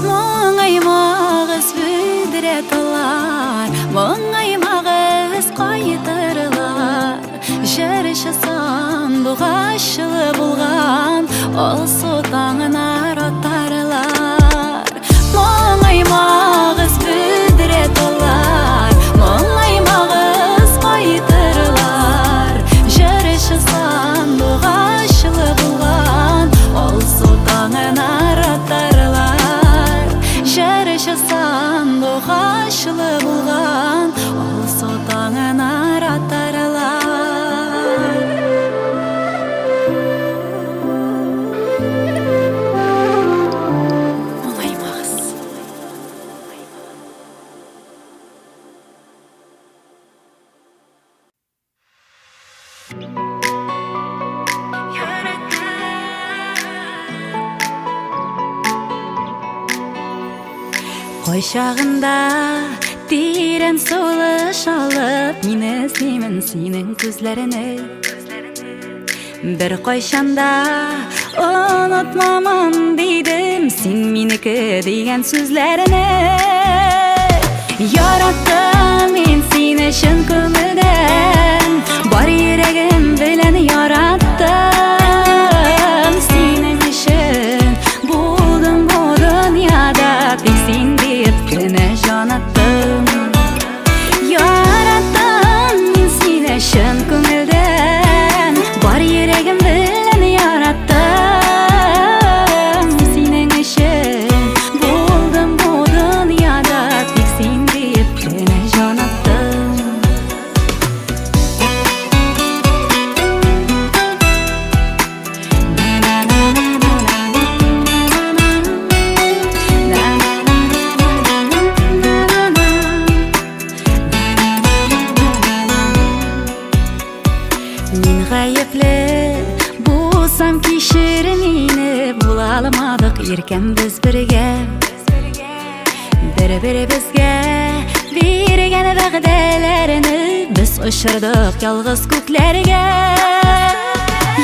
Моңаймагыз бөдрә таллар, моңаймагыз кайтырылар. Жырышы сандугашылы булган, алсу таңына ратарлар. Моңаймагыз бөдрә таллар, моңаймагыз кайтырылар. Жырышы сандугашылы булган, алсу таңына ратарлар. Жырышы сандугашылы булган, алсу таңына ратарлар. Моңаймагыз. Кайчагында тирән сулыш алып, мине эзлимен синең күзләреңне. Бер кайчанда Unutmamın dedim sen meniki degan so'zlarini. Yaratdim men seni shin ko'ngildan, bor yuragim bilan yaratdim. Sening uchun bo'ldim bu dunyoda, tek sen debgina jon atdim. Yaratdim men seni shin ko'ngildan, bor yuragim bilan yaratdim. Sening uchun bo'ldim bu dunyoda, tek sen debgina jon atdim. Men g'ayibli bo'lsam kechir meni, bo'la olmadik erkan biz birga. Bir-birimizga bergan va'dalarini biz ushirdik yolg'iz ko'klarga.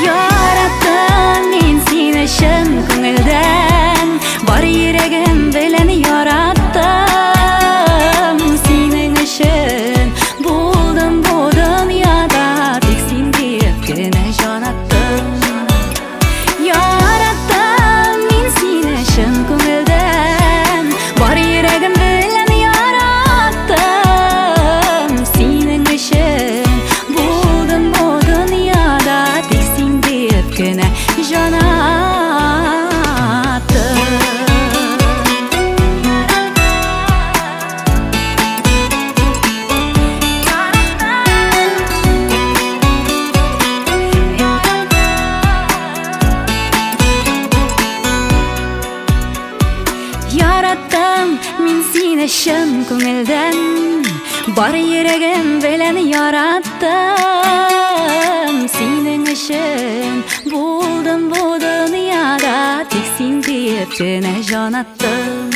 Yaratdim men seni shin ko'ngildan, bor yuragim bilan yaratdim. Sening uchun bo'ldim bu dunyoda, tek sen debgina jon atdim. Yaratdim men seni shin ko'ngildan, bor yuragim bilan yaratdim. Sening uchun bo'ldim bu dunyoda, tek sen debgina jon atdim. Yaratdim men seni shin ko'ngildan, bor yuragim bilan yaratdim. Sening uchun bo'ldim bu dunyoda, tek sen debgina jon atdim.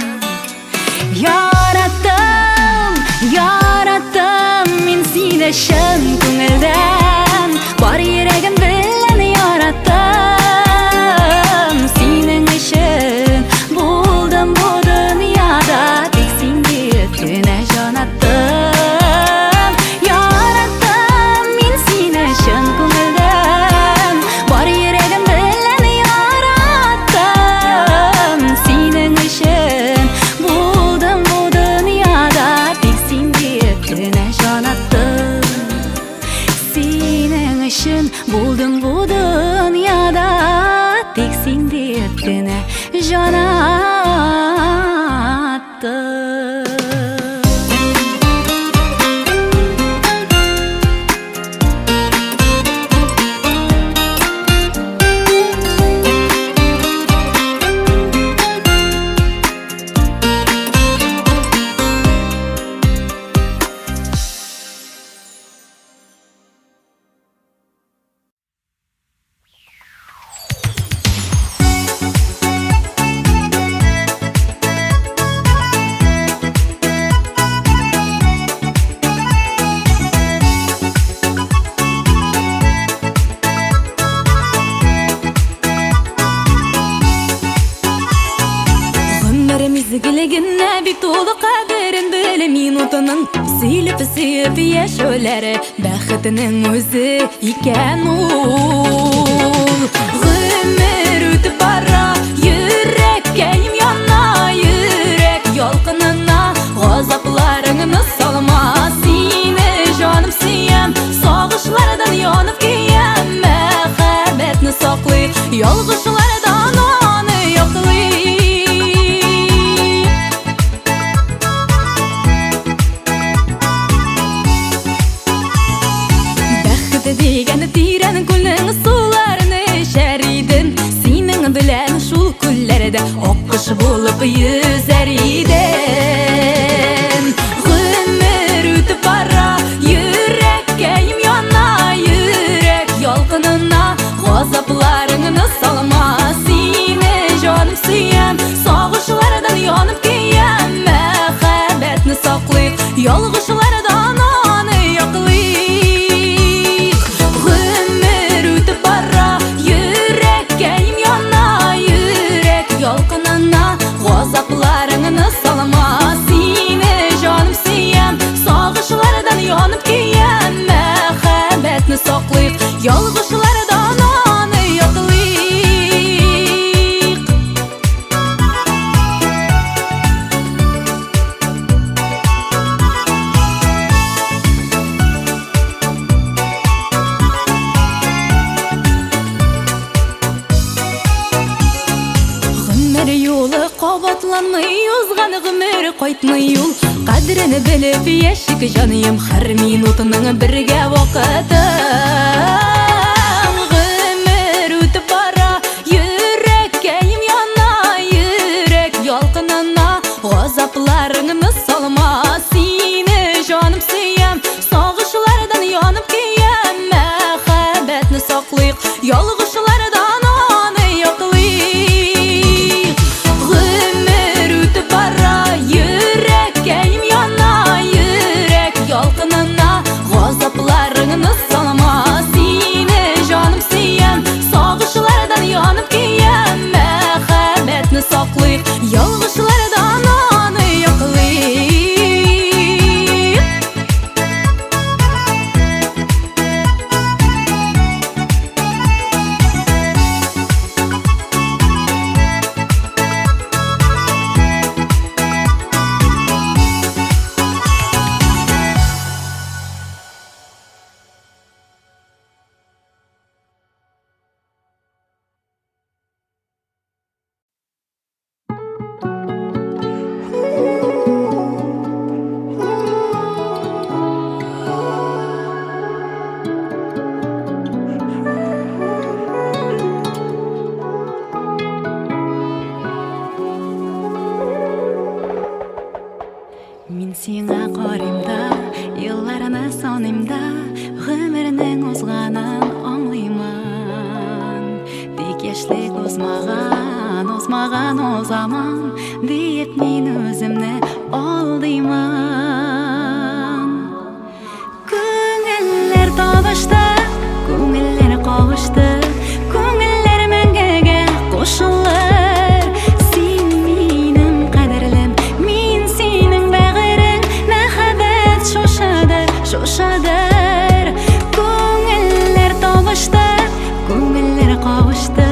Yaratdim men seni shin ko'ngildan, bor yuragim bilan yaratdim. Sening uchun bo'ldim bu dunyoda, tek sen debgina jon atdim. Yaratdim men seni shin ko'ngildan, bor yuragim bilan yaratdim. Sening uchun bo'ldim bu dunyoda, tek sen debgina jon atdim. Sening uchun bo'ldim bu dunyoda, tek sen debgina jon atdim. Mizgiligine bir to'la qadrin bil minutinin, silip yaşolari baxtining o'zi ekan u. G'umir o'tib bora yurakkayim yonna, yurak yolqinina g'azoplaringni solma. Seni jonim suyam, sog'ishlardan yonib kiyam. Muhabbatni saqlay, yolg'ishlardan oni yo'qlay. Degan tiran kulning suvlarini sharidin, sening bilan shu kunlarda oqish bo'lib yuzar edim. G'umir o'tib bora yurakkayim yonna, yurak yolqinina g'azoplaringni solma. Seni jonim suyam, sog'ishlardan yonib kiyam. Muhabbatni saqlay, yolg'ishlardan oni yo'qlay. G'umir o'tib bora yurakkayim yonna, Ömür yolu qabatlanmay ozgan gümür qaytmay yol Qadrini bilib yashik janım har minutning birga vaqti Gümür o'tib bara yurakayim yana yurak yolqinana g'azablaringni solma seni jonim suyam sog'ishlardan yonib kiyam muhabbatni saqlayq yolg'ishlardan oni yo'qlayq Gümür o'tib bara yurakayim yana yurak yolqinana g'azablaringni solma seni jonim suyam sog'ishlardan yonib kiyam muhabbatni saqlayq yolg'ishlardan oni yo'qlayq Min sena qarayımda, yıllarına sonimda Gümürning ozganin anglayman Dik yaşlik ozmagan o zaman Deyip men özümni aldayman Ko'ngillar tog'ishdi, ko'ngillar qovushdi Ko'ngillar mengaga qo'shilar Sen menim qadrlim, men sening bag'ring Muhabbat sho'shadir Ko'ngillar tog'ishdi, ko'ngillar qovushdi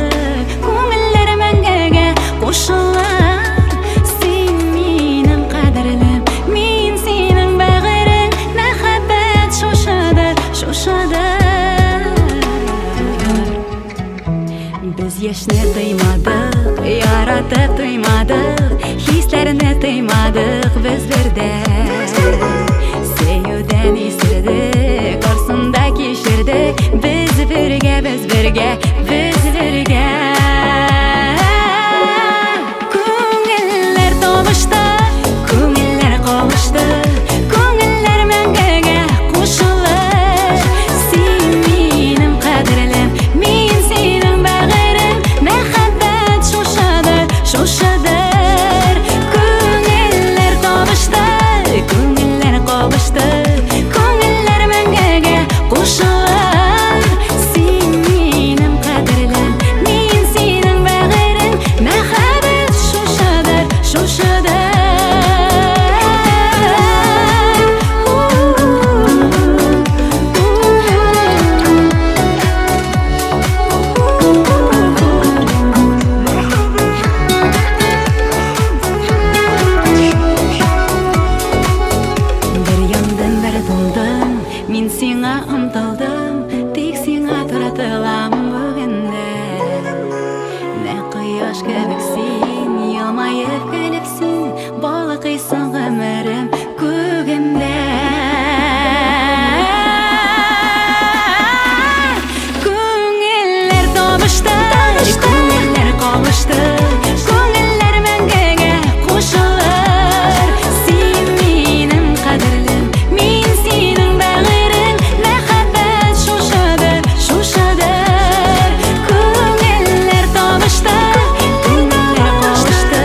Ko'ngillar mengaga qo'shilar Sen menim qadrlim, men sening bag'ring Muhabbat sho'shadir Biz yashni tuymadik, yaratib tuymadik Hislarni tuymadik biz birda Sevdan esirdik, qarsında kechirdik Biz birga Ko'ngillar tog'ishdi, ko'ngillar qovushdi Ko'ngillar mengaga qo'shilar Sen menim qadrlim, men sening bag'ring Muhabbat sho'shadir Ko'ngillar tog'ishdi, ko'ngillar qovushdi Ko'ngillar mengaga qo'shilar Sen menim qadrlim, men sening bag'ring Muhabbat sho'shadir Bir yandan bir to'ldim, men senga umtildim Tek senga turatilam bugunda Ne quyosh kabiksin, yilmayib kulibsin Balqiysan g'umurim ko'gimda Ko'ngillar tog'ishdi, ko'ngillar qovushdi Ko'ngillar mengaga qo'shilar Sen menim qadrlim, men sening bag'ring Muhabbat sho'shadir Ko'ngillar tog'ishdi, ko'ngillar qovushdi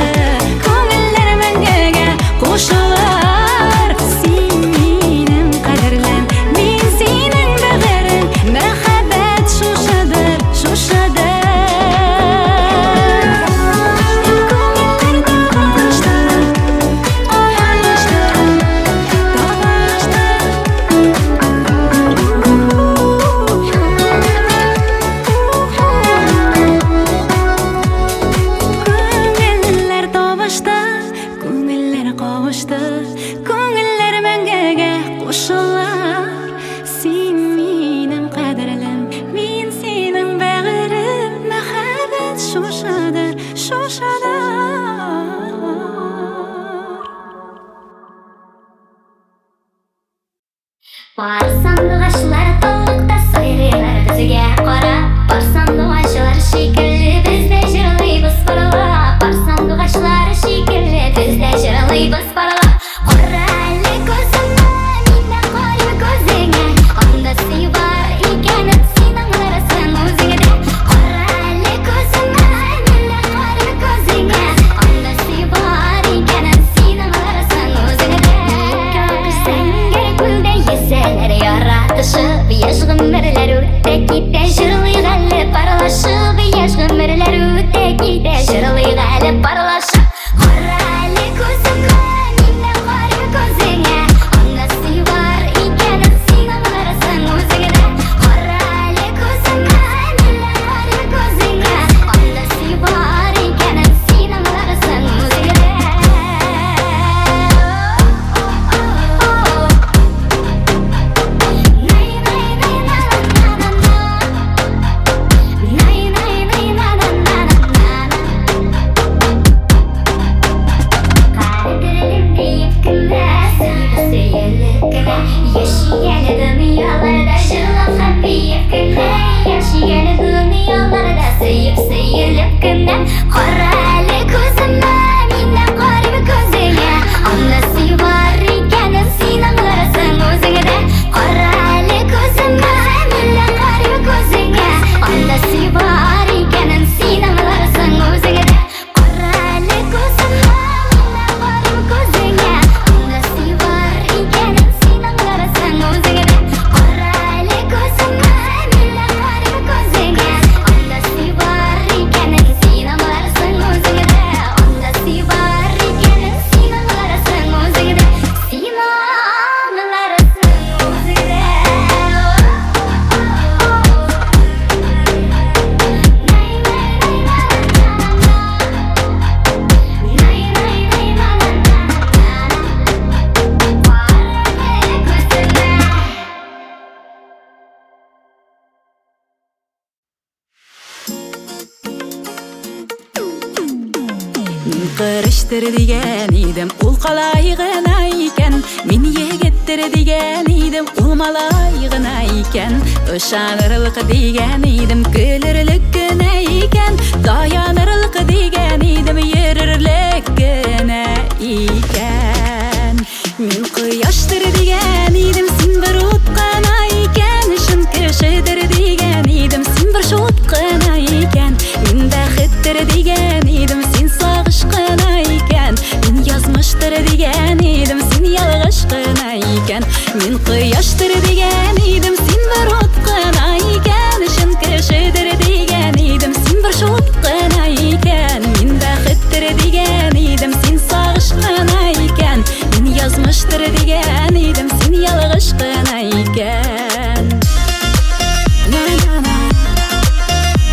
Мен қырыштыр деген едім, ол қалай ғана екен. Мен егеттір деген едім, ол малай ғана екен. Ұшанырлық деген едім, күлірлік күні екен. Даянырлық деген едім, ерірлік күні екен. Мен құяштыр деген едім, сен бір от қана екен. Шын кішідір деген едім, сен бір шот қана екен. Мен бақыттыр деген едім, сен сағыш қана екен. Мен язмыштыр деген едім, сен ялғыш қана екен. Мен құяштыр деген едім, сен бір от қана екен. Шын кішідір деген едім, сен бір шот қана екен. Мен бақыттыр деген едім, сен сағыш қана екен. Мен язмыштыр деген едім, сен ялғыш қана екен.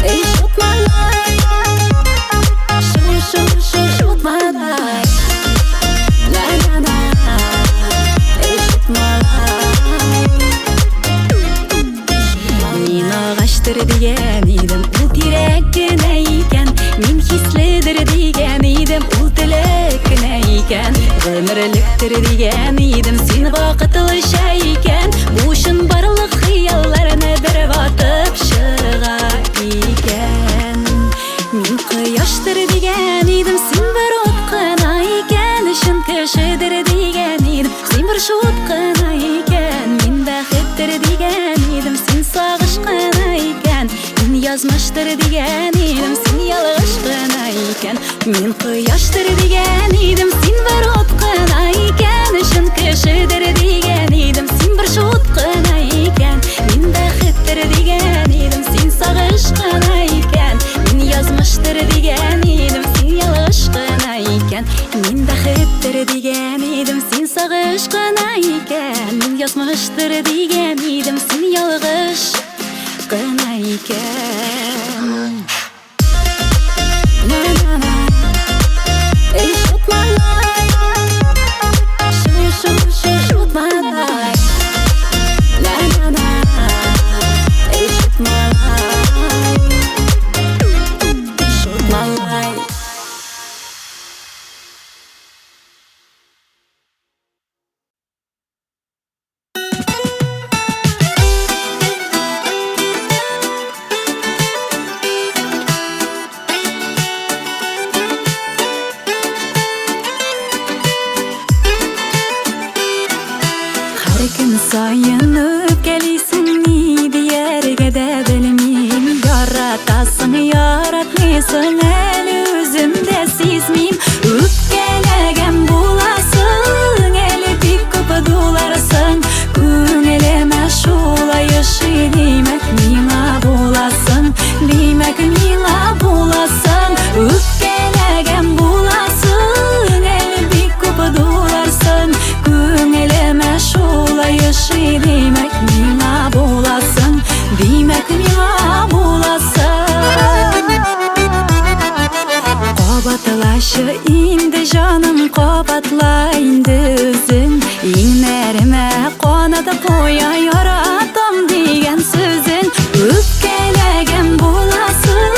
Ey, shoot my life. Shoot my life. Na na na. Ey, shoot my life. Мен ағаштыр деген едім, ол терек кінә екен. Мен хислідір деген едім, ол тілек кінә екен. Ғымырліктір деген едім, сен вақытлы шай екен. Бұл үшін барлық қиялларына бір батып шыға екен. Мен құяштыр деген едім, сен бір от қана екен. Шын кішідір деген едім, сен бір шот қана екен. Мен бақыттыр деген едім, сен сағыш қана екен. Мен язмыштыр деген едім, сен ялғыш қана екен. Мен құяштыр деген едім, сен бір от қана екен. Шын кішідір деген едім, сен бір шот қана екен. Мен бақыттыр деген едім, сен сағыш қана екен. Мен язмыштыр деген едім, сен ялғыш қана екен. Мен бақыттыр деген едім, сен сағыш қана екен. Мен язмыштыр деген едім, сен ялғыш қана екен. Ey, shoot my life. Shoot my life. Na na na. Ey, shoot my life. Shoot my life. Сайын өпкелейсің не диерге де білмейм. Яратасың, яратмайсың, әлі өзім де сезмейм. Өпкелеген боласың, әлі бик көп дуларсың. Көңіліме шулай ұшы деймек, миңа боласың, деймек, миңа боласың. Өпкелеген боласың, әлі бик көп дуларсың. Көңіліме шулай ұшы деймек, миңа боласың, деймек, миңа боласың. Қобатлашы инді жаным, қобатла инді өзің. Иңнәріме қонады қоя яратам деген сөзің. Өпкелеген боласың,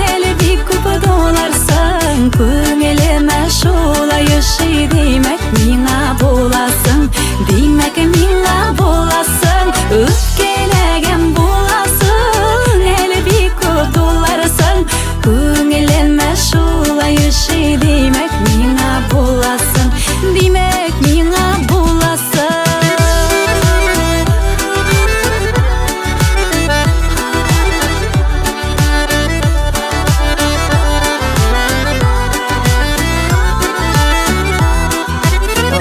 әлі бик көп доларсың. Көңіліме шулай ұшы деймек, миңа боласың, деймек, миңа боласың. Өпкелеген боласың, әлі бик көп доларсың. Көңіліме шулай ұшы деймек, миңа боласың, деймек, миңа боласың.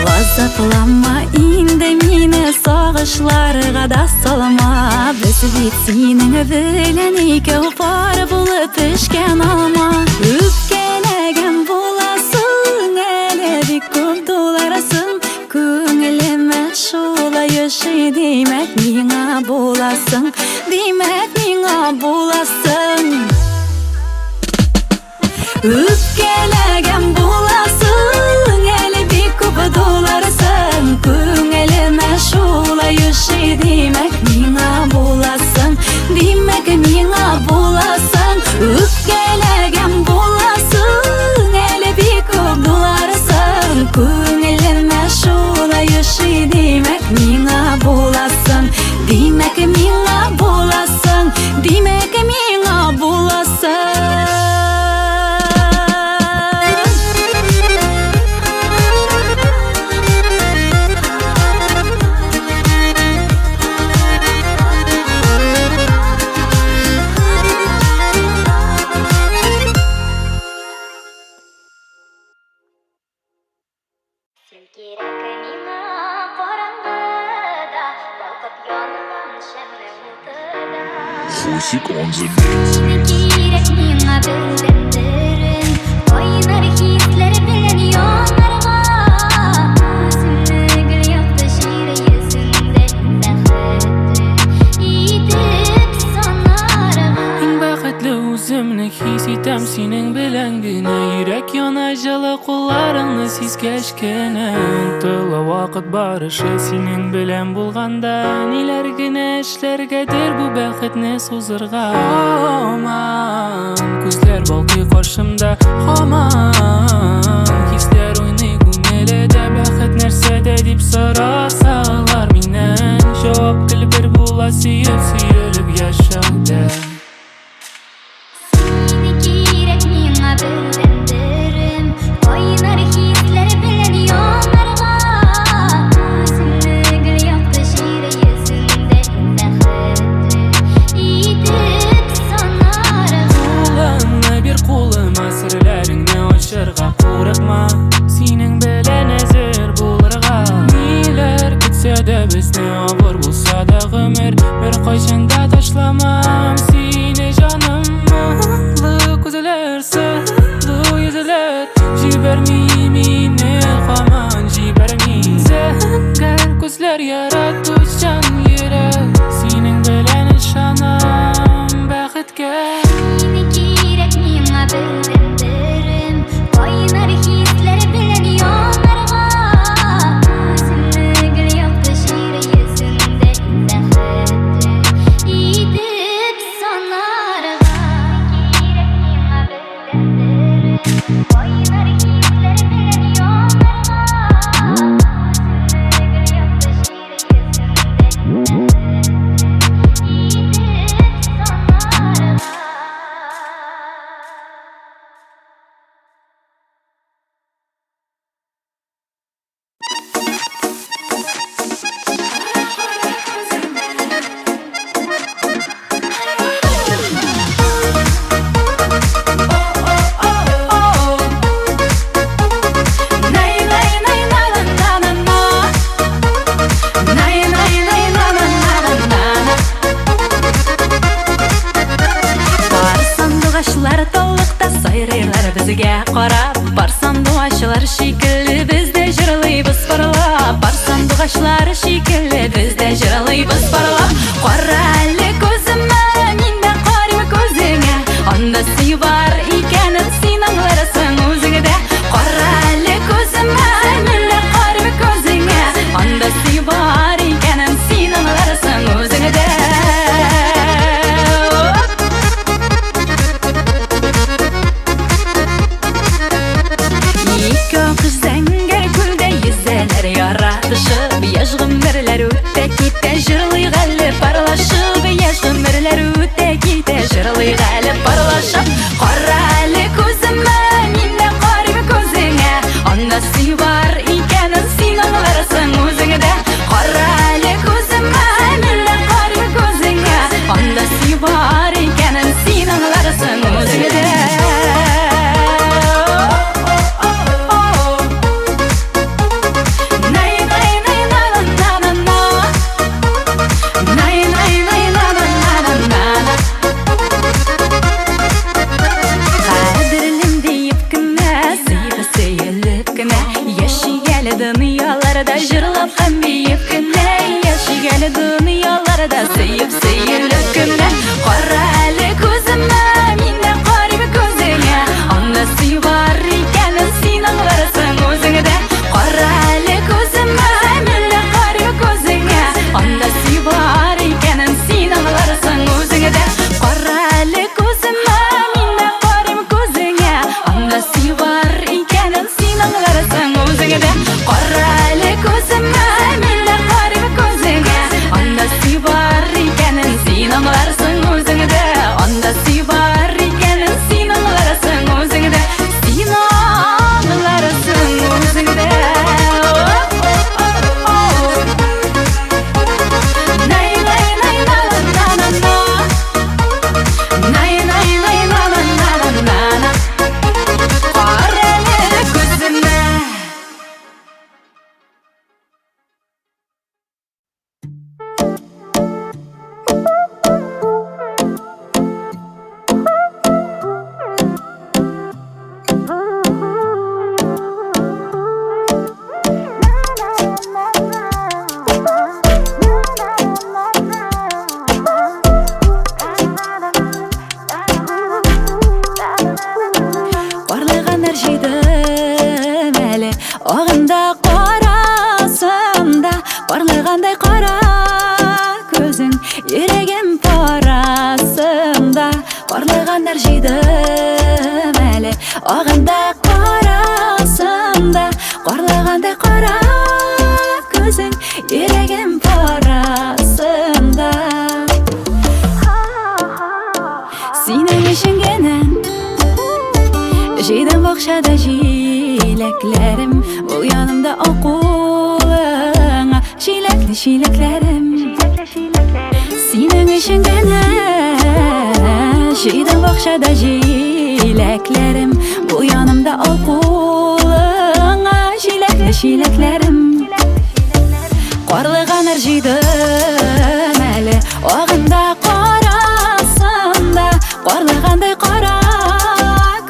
Ғазаплама инді мені, сағышларға да салма. Біз бет сенің білін екеу пар болып ішкен алма. Өпкелеген боласың, әлі бик көп доларсың. Көңіліме шулай ұшы деймек, миңа боласың, деймек, миңа боласың. Өпкелеген боласың, әлі бик көп доларсың. Көңіліме шулай ұшы деймек, миңа боласың, деймек, миңа боласың. Өпкелеген боласың, әлі бик Music on the beat. Керек миңа білдімдірін ойнар хислер білен йонарға өзімні гүл яқты жері есімде бәхетті етіп санарға Ең бақытлы өзімні хис етем сенің білән генә Йөрәк яна жылы қолларыңны сискәч кенә Тулы вакыт барышы синең белән булганда Ниләр генә эшләргәдер бу бәхетне сузырга Һаман күзләр балкый каршымда Һаман хисләр уйный күңелдә Бәхет нәрсәдә дип сорасалар миннән Җавап гел бер була сөелеп яшәүдә Керек миңа білдімдірін ойнар хислер білен йонарға өзімні гүл яқты жері есімде бәхетті етіп санарға Кулыңны бир кулыма серләреңне ачырга курыкма Синең белән әзер булырга Ниләр көтсә дә безне авыр булса да гомер Бер кайчан да ташламам сине җаным Лы күзләр сылу йөзләр Җибәрми мине һаман җибәрми Зәңгәр күзләр яратучан йөрәк Синең белән ышанам бәхеткә Керек миңа білдімдірін ойнар хислер білен йонарға өзімні гүл яқты жері есімде бәхетті етіп санарға Керек миңа білдімдірін ойнар хислер білен йонарға өзімні гүл яқты жері есімде бәхетті етіп санарға Барсандугачлар толлыкта сайрыйлар безгә карап Барсандугачлар шикелле бездә җырлыйбыз парлап Барсандугачлар шикелле бездә җырлыйбыз парлап Кара әле күземә, мин дә карыйм күзеңә Анда сөй бар икәнен син аңларсың үзеңдә Кара әле күземә, мин дә карыйм күзеңә Анда сөй бар икәнен син аңларсың үзеңдә Ике кыз зәңгәр күлдә йөзәләр яратышып Яшь гомерләр үтә китә җырлыйк әле парлашып Яшь гомерләр үтә китә җырлыйк әле парлашып Кара әле күземә, мин дә карыйм күзеңә Анда сөй бар икәнен син аңларсың үзеңдә Кара әле күземә, мин дә карыйм күзеңә Анда сөй бар икәнен син аңларсың үзеңдә Кадерлем дип кенә, сөелеп кенә Яшигәле дөньяларда җырлап һәм биеп кенә Яшигәле дөньяларда сөелеп кенә Кара әле күземә, мин дә карыйм күзеңә Анда сөй бар икәнен син аңларсың үзеңдә Кара әле күземә, мин дә карыйм күзеңә Анда сөй бар икәнен син аңларсың үзеңдә Кара әле күземә, мин дә карыйм күзеңә Анда сөй бар икәнен син аңларсың үзеңдә Кара әле күземә, мин дә карыйм күзеңә Анда сөй бар икәнен Ағында қарасында Барлығандай қара көзің Ерегім парасында Барлығандар жидым әлі Ағында қарасында Барлығандай қара көзің Ерегім парасында Сенің ішінгенін Жидым бақшада жиләкләрім Бұл янымда оқулыңа Жиләклі-жиләкләрім Сенің ішінгенін Жидым бақшада жиләкләрім Бұл янымда оқулыңа Жиләклі-жиләкләрім Қарлыған жидым әлі Ағында қарасында Қарлығандай қара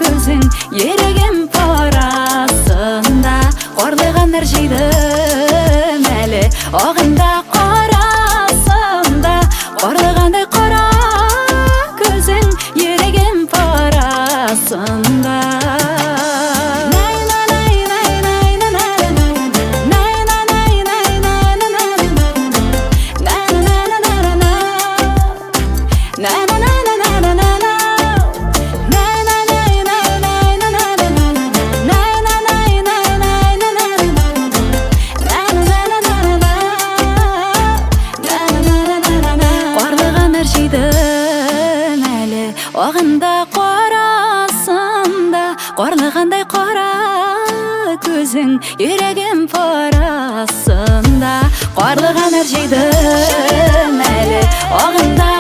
көзің Ерегім парасында Қарлығандар жидым әлі Ағында қарасында Қарлығандай қара көзің Ерегім парасында Ағында қарасында Қарлығандай қара көзің Ерегім парасында Қарлығанар жейдім әлі Ағында